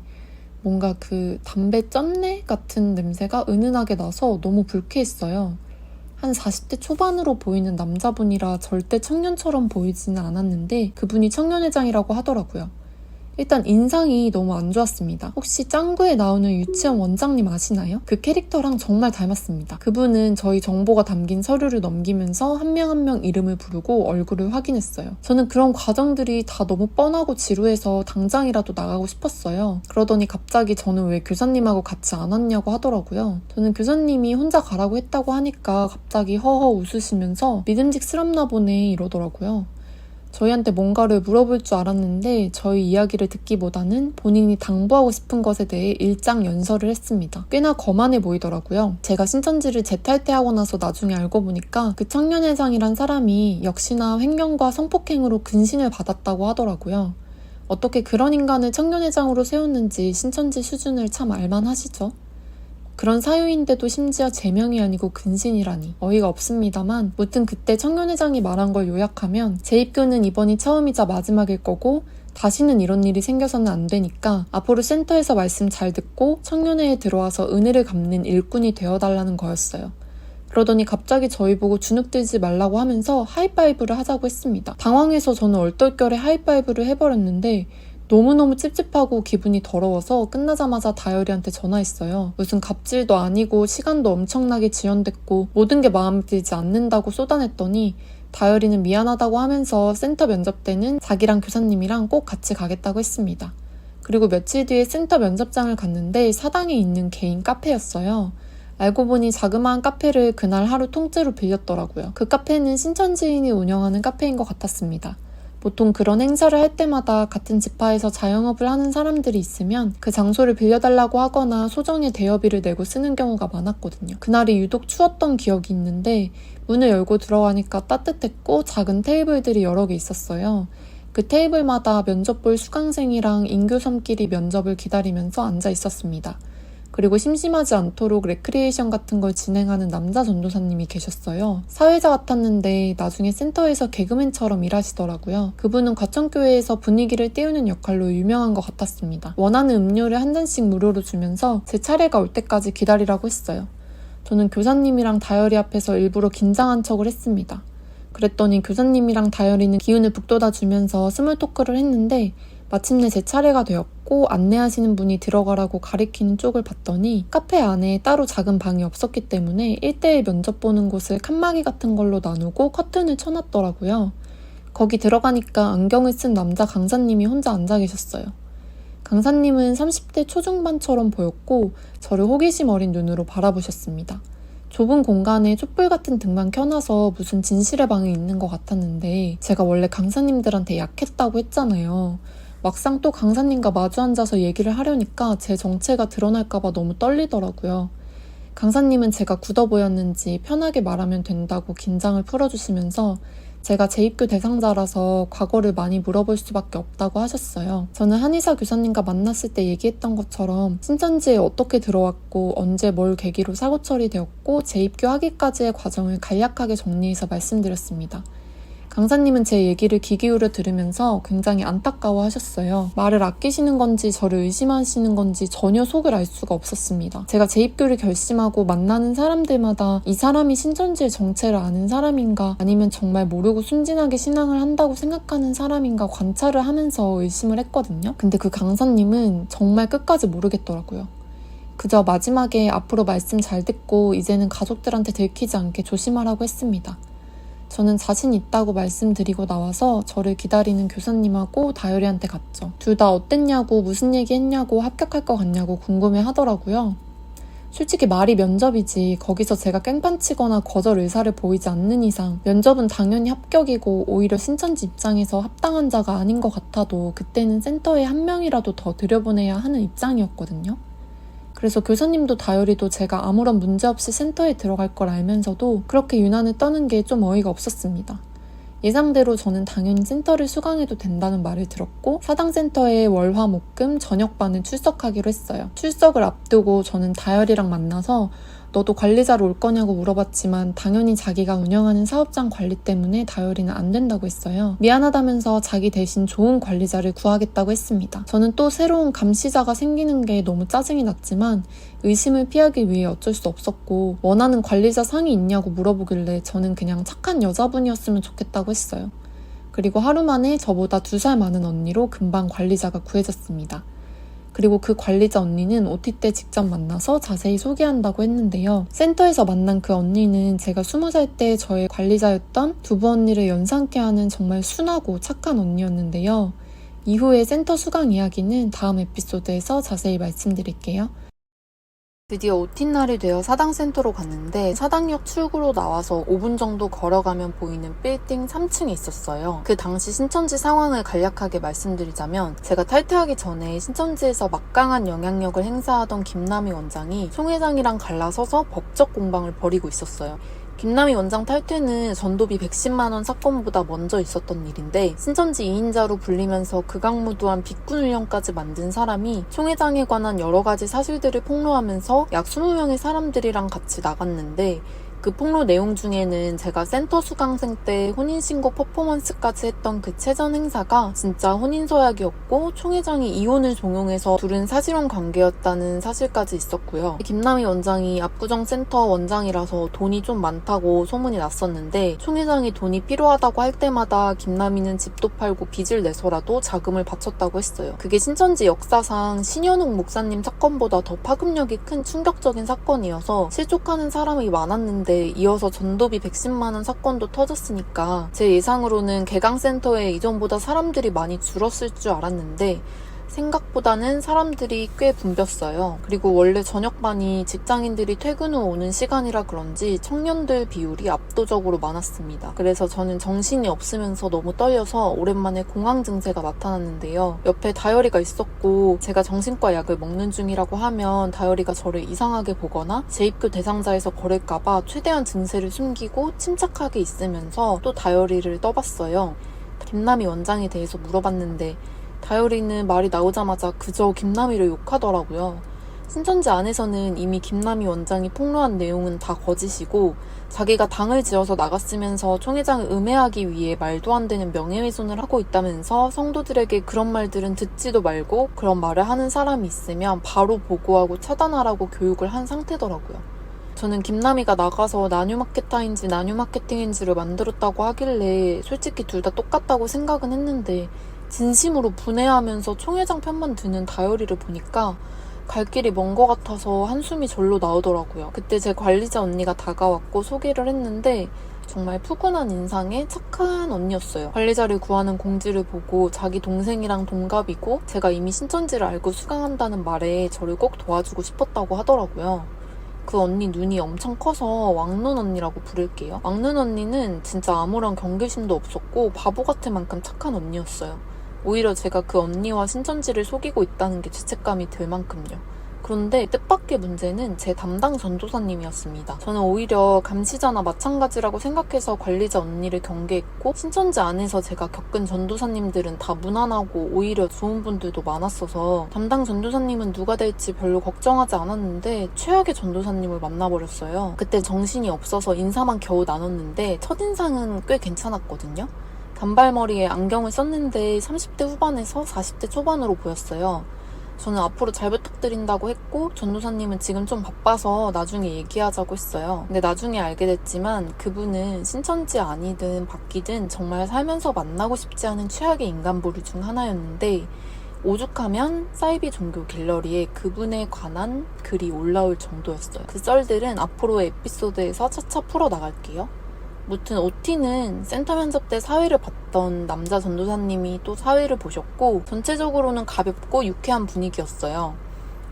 뭔가 그 담배 쩐내 같은 냄새가 은은하게 나서 너무 불쾌했어요. 한 40대 초반으로 보이는 남자분이라 절대 청년처럼 보이지는 않았는데 그분이 청년회장이라고 하더라고요. 일단 인상이 너무 안 좋았습니다. 혹시 짱구에 나오는 유치원 원장님 아시나요? 그 캐릭터랑 정말 닮았습니다. 그분은 저희 정보가 담긴 서류를 넘기면서 한 명 한 명 이름을 부르고 얼굴을 확인했어요. 저는 그런 과정들이 다 너무 뻔하고 지루해서 당장이라도 나가고 싶었어요. 그러더니 갑자기 저는 왜 교사님하고 같이 안 왔냐고 하더라고요. 저는 교사님이 혼자 가라고 했다고 하니까 갑자기 허허 웃으시면서 믿음직스럽나 보네 이러더라고요. 저희한테 뭔가를 물어볼 줄 알았는데 저희 이야기를 듣기보다는 본인이 당부하고 싶은 것에 대해 일장연설을 했습니다. 꽤나 거만해 보이더라고요. 제가 신천지를 재탈퇴하고 나서 나중에 알고 보니까 그 청년회장이란 사람이 역시나 횡령과 성폭행으로 근신을 받았다고 하더라고요. 어떻게 그런 인간을 청년회장으로 세웠는지 신천지 수준을 참 알만하시죠? 그런 사유인데도 심지어 제명이 아니고 근신이라니 어이가 없습니다만 무튼 그때 청년회장이 말한 걸 요약하면 재입교는 이번이 처음이자 마지막일 거고 다시는 이런 일이 생겨서는 안 되니까 앞으로 센터에서 말씀 잘 듣고 청년회에 들어와서 은혜를 갚는 일꾼이 되어달라는 거였어요. 그러더니 갑자기 저희 보고 주눅들지 말라고 하면서 하이파이브를 하자고 했습니다. 당황해서 저는 얼떨결에 하이파이브를 해버렸는데 너무너무 찝찝하고 기분이 더러워서 끝나자마자 다열이한테 전화했어요. 무슨 갑질도 아니고 시간도 엄청나게 지연됐고 모든 게 마음에 들지 않는다고 쏟아냈더니 다열이는 미안하다고 하면서 센터 면접 때는 자기랑 교사님이랑 꼭 같이 가겠다고 했습니다. 그리고 며칠 뒤에 센터 면접장을 갔는데 사당에 있는 개인 카페였어요. 알고 보니 자그마한 카페를 그날 하루 통째로 빌렸더라고요. 그 카페는 신천지인이 운영하는 카페인 것 같았습니다. 보통 그런 행사를 할 때마다 같은 지파에서 자영업을 하는 사람들이 있으면 그 장소를 빌려달라고 하거나 소정의 대여비를 내고 쓰는 경우가 많았거든요. 그날이 유독 추웠던 기억이 있는데 문을 열고 들어가니까 따뜻했고 작은 테이블들이 여러 개 있었어요. 그 테이블마다 면접 볼 수강생이랑 인교섬끼리 면접을 기다리면서 앉아 있었습니다. 그리고 심심하지 않도록 레크리에이션 같은 걸 진행하는 남자 전도사님이 계셨어요. 사회자 같았는데 나중에 센터에서 개그맨처럼 일하시더라고요. 그분은 과천교회에서 분위기를 띄우는 역할로 유명한 것 같았습니다. 원하는 음료를 한 잔씩 무료로 주면서 제 차례가 올 때까지 기다리라고 했어요. 저는 교사님이랑 다열이 앞에서 일부러 긴장한 척을 했습니다. 그랬더니 교사님이랑 다열이는 기운을 북돋아주면서 스몰 토크를 했는데 마침내 제 차례가 되었고 안내하시는 분이 들어가라고 가리키는 쪽을 봤더니 카페 안에 따로 작은 방이 없었기 때문에 1대1 면접 보는 곳을 칸막이 같은 걸로 나누고 커튼을 쳐놨더라고요. 거기 들어가니까 안경을 쓴 남자 강사님이 혼자 앉아 계셨어요. 강사님은 30대 초중반처럼 보였고 저를 호기심 어린 눈으로 바라보셨습니다. 좁은 공간에 촛불 같은 등만 켜놔서 무슨 진실의 방에 있는 것 같았는데 제가 원래 강사님들한테 약했다고 했잖아요. 막상 또 강사님과 마주 앉아서 얘기를 하려니까 제 정체가 드러날까봐 너무 떨리더라고요. 강사님은 제가 굳어 보였는지 편하게 말하면 된다고 긴장을 풀어주시면서 제가 재입교 대상자라서 과거를 많이 물어볼 수밖에 없다고 하셨어요. 저는 한의사 교사님과 만났을 때 얘기했던 것처럼 신천지에 어떻게 들어왔고 언제 뭘 계기로 사고 처리되었고 재입교하기까지의 과정을 간략하게 정리해서 말씀드렸습니다. 강사님은 제 얘기를 귀 기울여 들으면서 굉장히 안타까워 하셨어요. 말을 아끼시는 건지 저를 의심하시는 건지 전혀 속을 알 수가 없었습니다. 제가 재입교를 결심하고 만나는 사람들마다 이 사람이 신천지의 정체를 아는 사람인가 아니면 정말 모르고 순진하게 신앙을 한다고 생각하는 사람인가 관찰을 하면서 의심을 했거든요. 근데 그 강사님은 정말 끝까지 모르겠더라고요. 그저 마지막에 앞으로 말씀 잘 듣고 이제는 가족들한테 들키지 않게 조심하라고 했습니다. 저는 자신 있다고 말씀드리고 나와서 저를 기다리는 교사님하고 다효리한테 갔죠. 둘 다 어땠냐고 무슨 얘기 했냐고 합격할 것 같냐고 궁금해 하더라고요. 솔직히 말이 면접이지 거기서 제가 깽판치거나 거절 의사를 보이지 않는 이상 면접은 당연히 합격이고 오히려 신천지 입장에서 합당한 자가 아닌 것 같아도 그때는 센터에 한 명이라도 더 들여보내야 하는 입장이었거든요. 그래서 교사님도 다효리도 제가 아무런 문제 없이 센터에 들어갈 걸 알면서도 그렇게 유난을 떠는 게 좀 어이가 없었습니다. 예상대로 저는 당연히 센터를 수강해도 된다는 말을 들었고 사당센터에 월화목금 저녁반을 출석하기로 했어요. 출석을 앞두고 저는 다효리랑 만나서 너도 관리자로 올 거냐고 물어봤지만 당연히 자기가 운영하는 사업장 관리 때문에 다효리는 안 된다고 했어요. 미안하다면서 자기 대신 좋은 관리자를 구하겠다고 했습니다. 저는 또 새로운 감시자가 생기는 게 너무 짜증이 났지만 의심을 피하기 위해 어쩔 수 없었고 원하는 관리자 상이 있냐고 물어보길래 저는 그냥 착한 여자분이었으면 좋겠다고 했어요. 그리고 하루 만에 저보다 2살 많은 언니로 금방 관리자가 구해졌습니다. 그리고 그 관리자 언니는 OT 때 직접 만나서 자세히 소개한다고 했는데요. 센터에서 만난 그 언니는 제가 20살 때 저의 관리자였던 두부 언니를 연상케 하는 정말 순하고 착한 언니였는데요. 이후의 센터 수강 이야기는 다음 에피소드에서 자세히 말씀드릴게요. 드디어 OT날이 되어 사당센터로 갔는데 사당역 출구로 나와서 5분 정도 걸어가면 보이는 빌딩 3층에 있었어요. 그 당시 신천지 상황을 간략하게 말씀드리자면 제가 탈퇴하기 전에 신천지에서 막강한 영향력을 행사하던 김남희 원장이 총회장이랑 갈라서서 법적 공방을 벌이고 있었어요. 김남희 원장 탈퇴는 전도비 110만 원 사건보다 먼저 있었던 일인데 신천지 2인자로 불리면서 극악무도한 비군훈련까지 만든 사람이 총회장에 관한 여러 가지 사실들을 폭로하면서 약 20명의 사람들이랑 같이 나갔는데 그 폭로 내용 중에는 제가 센터 수강생 때 혼인신고 퍼포먼스까지 했던 그 체전 행사가 진짜 혼인서약이었고 총회장이 이혼을 종용해서 둘은 사실혼 관계였다는 사실까지 있었고요. 김남희 원장이 압구정센터 원장이라서 돈이 좀 많다고 소문이 났었는데 총회장이 돈이 필요하다고 할 때마다 김남희는 집도 팔고 빚을 내서라도 자금을 바쳤다고 했어요. 그게 신천지 역사상 신현욱 목사님 사건보다 더 파급력이 큰 충격적인 사건이어서 실족하는 사람이 많았는데 이어서 전도비 110만 원 사건도 터졌으니까 제 예상으로는 개강센터에 이전보다 사람들이 많이 줄었을 줄 알았는데 생각보다는 사람들이 꽤 붐볐어요. 그리고 원래 저녁반이 직장인들이 퇴근 후 오는 시간이라 그런지 청년들 비율이 압도적으로 많았습니다. 그래서 저는 정신이 없으면서 너무 떨려서 오랜만에 공황 증세가 나타났는데요. 옆에 다효리가 있었고 제가 정신과 약을 먹는 중이라고 하면 다효리가 저를 이상하게 보거나 재입교 대상자에서 거릴까봐 최대한 증세를 숨기고 침착하게 있으면서 또 다효리를 떠봤어요. 김남희 원장에 대해서 물어봤는데 다효리는 말이 나오자마자 그저 김남희를 욕하더라고요. 신천지 안에서는 이미 김남희 원장이 폭로한 내용은 다 거짓이고 자기가 당을 지어서 나갔으면서 총회장을 음해하기 위해 말도 안 되는 명예훼손을 하고 있다면서 성도들에게 그런 말들은 듣지도 말고 그런 말을 하는 사람이 있으면 바로 보고하고 차단하라고 교육을 한 상태더라고요. 저는 김남희가 나가서 나뉴마케타인지 나뉴마케팅인지를 만들었다고 하길래 솔직히 둘 다 똑같다고 생각은 했는데 진심으로 분해하면서 총회장 편만 드는 다효리를 보니까 갈 길이 먼 것 같아서 한숨이 절로 나오더라고요. 그때 제 관리자 언니가 다가왔고 소개를 했는데 정말 푸근한 인상의 착한 언니였어요. 관리자를 구하는 공지를 보고 자기 동생이랑 동갑이고 제가 이미 신천지를 알고 수강한다는 말에 저를 꼭 도와주고 싶었다고 하더라고요. 그 언니 눈이 엄청 커서 왕눈 언니라고 부를게요. 왕눈 언니는 진짜 아무런 경계심도 없었고 바보 같을 만큼 착한 언니였어요. 오히려 제가 그 언니와 신천지를 속이고 있다는 게 죄책감이 들 만큼요. 그런데 뜻밖의 문제는 제 담당 전도사님이었습니다. 저는 오히려 감시자나 마찬가지라고 생각해서 관리자 언니를 경계했고 신천지 안에서 제가 겪은 전도사님들은 다 무난하고 오히려 좋은 분들도 많았어서 담당 전도사님은 누가 될지 별로 걱정하지 않았는데 최악의 전도사님을 만나버렸어요. 그때 정신이 없어서 인사만 겨우 나눴는데 첫인상은 꽤 괜찮았거든요. 단발머리에 안경을 썼는데 30대 후반에서 40대 초반으로 보였어요. 저는 앞으로 잘 부탁드린다고 했고 전도사님은 지금 좀 바빠서 나중에 얘기하자고 했어요. 근데 나중에 알게 됐지만 그분은 신천지 아니든 바뀌든 정말 살면서 만나고 싶지 않은 최악의 인간 부류 중 하나였는데 오죽하면 사이비 종교 갤러리에 그분에 관한 글이 올라올 정도였어요. 그 썰들은 앞으로의 에피소드에서 차차 풀어나갈게요. 무튼 OT는 센터 면접 때 사회를 봤던 남자 전도사님이 또 사회를 보셨고 전체적으로는 가볍고 유쾌한 분위기였어요.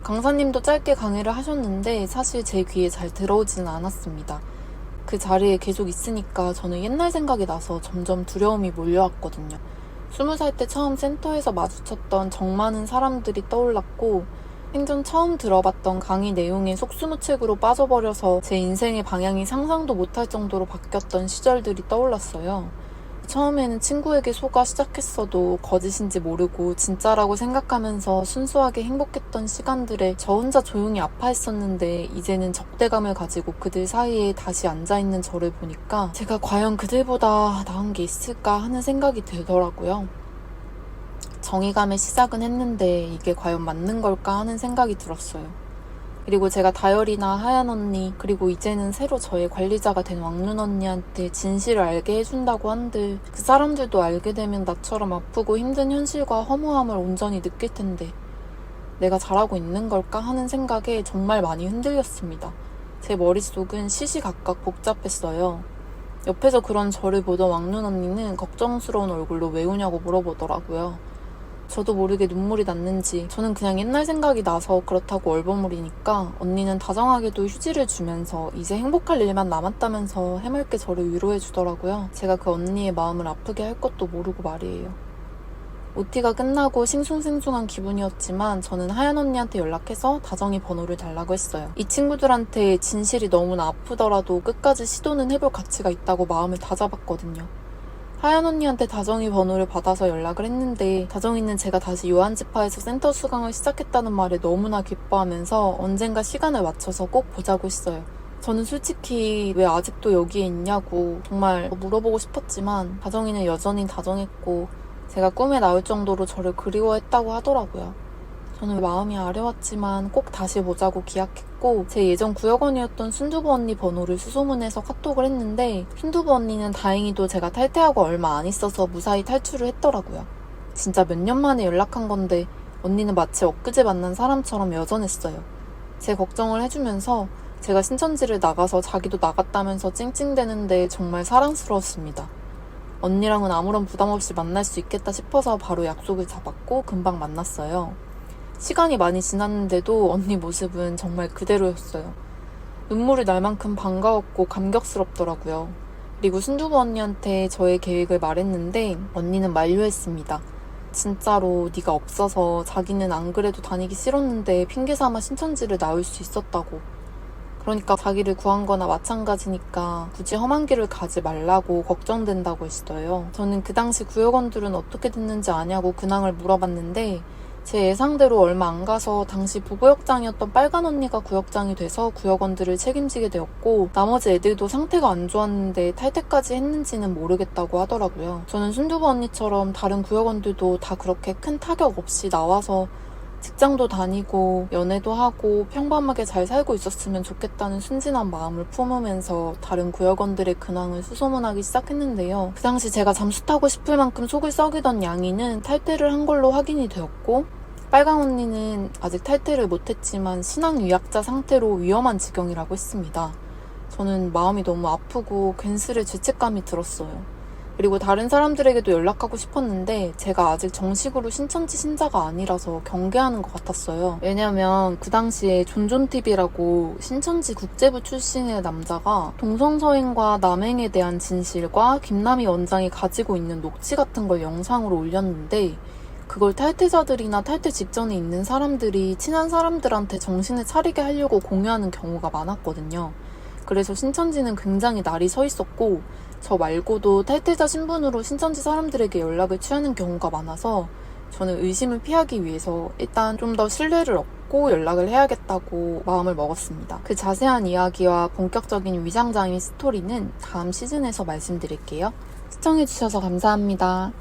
강사님도 짧게 강의를 하셨는데 사실 제 귀에 잘 들어오지는 않았습니다. 그 자리에 계속 있으니까 저는 옛날 생각이 나서 점점 두려움이 몰려왔거든요. 20살 때 처음 센터에서 마주쳤던 정 많은 사람들이 떠올랐고 생전 처음 들어봤던 강의 내용에 속수무책으로 빠져버려서 제 인생의 방향이 상상도 못할 정도로 바뀌었던 시절들이 떠올랐어요. 처음에는 친구에게 속아 시작했어도 거짓인지 모르고 진짜라고 생각하면서 순수하게 행복했던 시간들에 저 혼자 조용히 아파했었는데 이제는 적대감을 가지고 그들 사이에 다시 앉아있는 저를 보니까 제가 과연 그들보다 나은 게 있을까 하는 생각이 들더라고요. 정의감의 시작은 했는데 이게 과연 맞는 걸까 하는 생각이 들었어요. 그리고 제가 다열이나 하얀 언니 그리고 이제는 새로 저의 관리자가 된 왕눈 언니한테 진실을 알게 해준다고 한들 그 사람들도 알게 되면 나처럼 아프고 힘든 현실과 허무함을 온전히 느낄 텐데 내가 잘하고 있는 걸까 하는 생각에 정말 많이 흔들렸습니다. 제 머릿속은 시시각각 복잡했어요. 옆에서 그런 저를 보던 왕눈 언니는 걱정스러운 얼굴로 왜 우냐고 물어보더라고요. 저도 모르게 눈물이 났는지 저는 그냥 옛날 생각이 나서 그렇다고 얼버무리니까 언니는 다정하게도 휴지를 주면서 이제 행복할 일만 남았다면서 해맑게 저를 위로해 주더라고요. 제가 그 언니의 마음을 아프게 할 것도 모르고 말이에요. OT가 끝나고 싱숭생숭한 기분이었지만 저는 하얀 언니한테 연락해서 다정이 번호를 달라고 했어요. 이 친구들한테 진실이 너무나 아프더라도 끝까지 시도는 해볼 가치가 있다고 마음을 다잡았거든요. 하얀 언니한테 다정이 번호를 받아서 연락을 했는데 다정이는 제가 다시 요한지파에서 센터 수강을 시작했다는 말에 너무나 기뻐하면서 언젠가 시간을 맞춰서 꼭 보자고 했어요. 저는 솔직히 왜 아직도 여기에 있냐고 정말 물어보고 싶었지만 다정이는 여전히 다정했고 제가 꿈에 나올 정도로 저를 그리워했다고 하더라고요. 저는 마음이 아려웠지만 꼭 다시 보자고 기약했고 제 예전 구역원이었던 순두부 언니 번호를 수소문해서 카톡을 했는데 순두부 언니는 다행히도 제가 탈퇴하고 얼마 안 있어서 무사히 탈출을 했더라고요. 진짜 몇 년 만에 연락한 건데 언니는 마치 엊그제 만난 사람처럼 여전했어요. 제 걱정을 해주면서 제가 신천지를 나가서 자기도 나갔다면서 찡찡대는데 정말 사랑스러웠습니다. 언니랑은 아무런 부담 없이 만날 수 있겠다 싶어서 바로 약속을 잡았고 금방 만났어요. 시간이 많이 지났는데도 언니 모습은 정말 그대로였어요. 눈물이 날 만큼 반가웠고 감격스럽더라고요. 그리고 순두부 언니한테 저의 계획을 말했는데 언니는 만류했습니다. 진짜로 네가 없어서 자기는 안 그래도 다니기 싫었는데 핑계삼아 신천지를 나올 수 있었다고. 그러니까 자기를 구한 거나 마찬가지니까 굳이 험한 길을 가지 말라고 걱정된다고 했어요. 저는 그 당시 구역원들은 어떻게 됐는지 아냐고 근황을 물어봤는데 제 예상대로 얼마 안 가서 당시 부구역장이었던 빨간 언니가 구역장이 돼서 구역원들을 책임지게 되었고 나머지 애들도 상태가 안 좋았는데 탈퇴까지 했는지는 모르겠다고 하더라고요. 저는 순두부 언니처럼 다른 구역원들도 다 그렇게 큰 타격 없이 나와서 직장도 다니고 연애도 하고 평범하게 잘 살고 있었으면 좋겠다는 순진한 마음을 품으면서 다른 구역원들의 근황을 수소문하기 시작했는데요. 그 당시 제가 잠수 타고 싶을 만큼 속을 썩이던 양이는 탈퇴를 한 걸로 확인이 되었고, 빨강 언니는 아직 탈퇴를 못했지만 신앙유약자 상태로 위험한 지경이라고 했습니다. 저는 마음이 너무 아프고 괜스레 죄책감이 들었어요. 그리고 다른 사람들에게도 연락하고 싶었는데 제가 아직 정식으로 신천지 신자가 아니라서 경계하는 것 같았어요. 왜냐면 그 당시에 존존TV라고 신천지 국제부 출신의 남자가 동성서행과 남행에 대한 진실과 김남희 원장이 가지고 있는 녹취 같은 걸 영상으로 올렸는데, 그걸 탈퇴자들이나 탈퇴 직전에 있는 사람들이 친한 사람들한테 정신을 차리게 하려고 공유하는 경우가 많았거든요. 그래서 신천지는 굉장히 날이 서 있었고, 저 말고도 탈퇴자 신분으로 신천지 사람들에게 연락을 취하는 경우가 많아서 저는 의심을 피하기 위해서 일단 좀 더 신뢰를 얻고 연락을 해야겠다고 마음을 먹었습니다. 그 자세한 이야기와 본격적인 위장장애 스토리는 다음 시즌에서 말씀드릴게요. 시청해주셔서 감사합니다.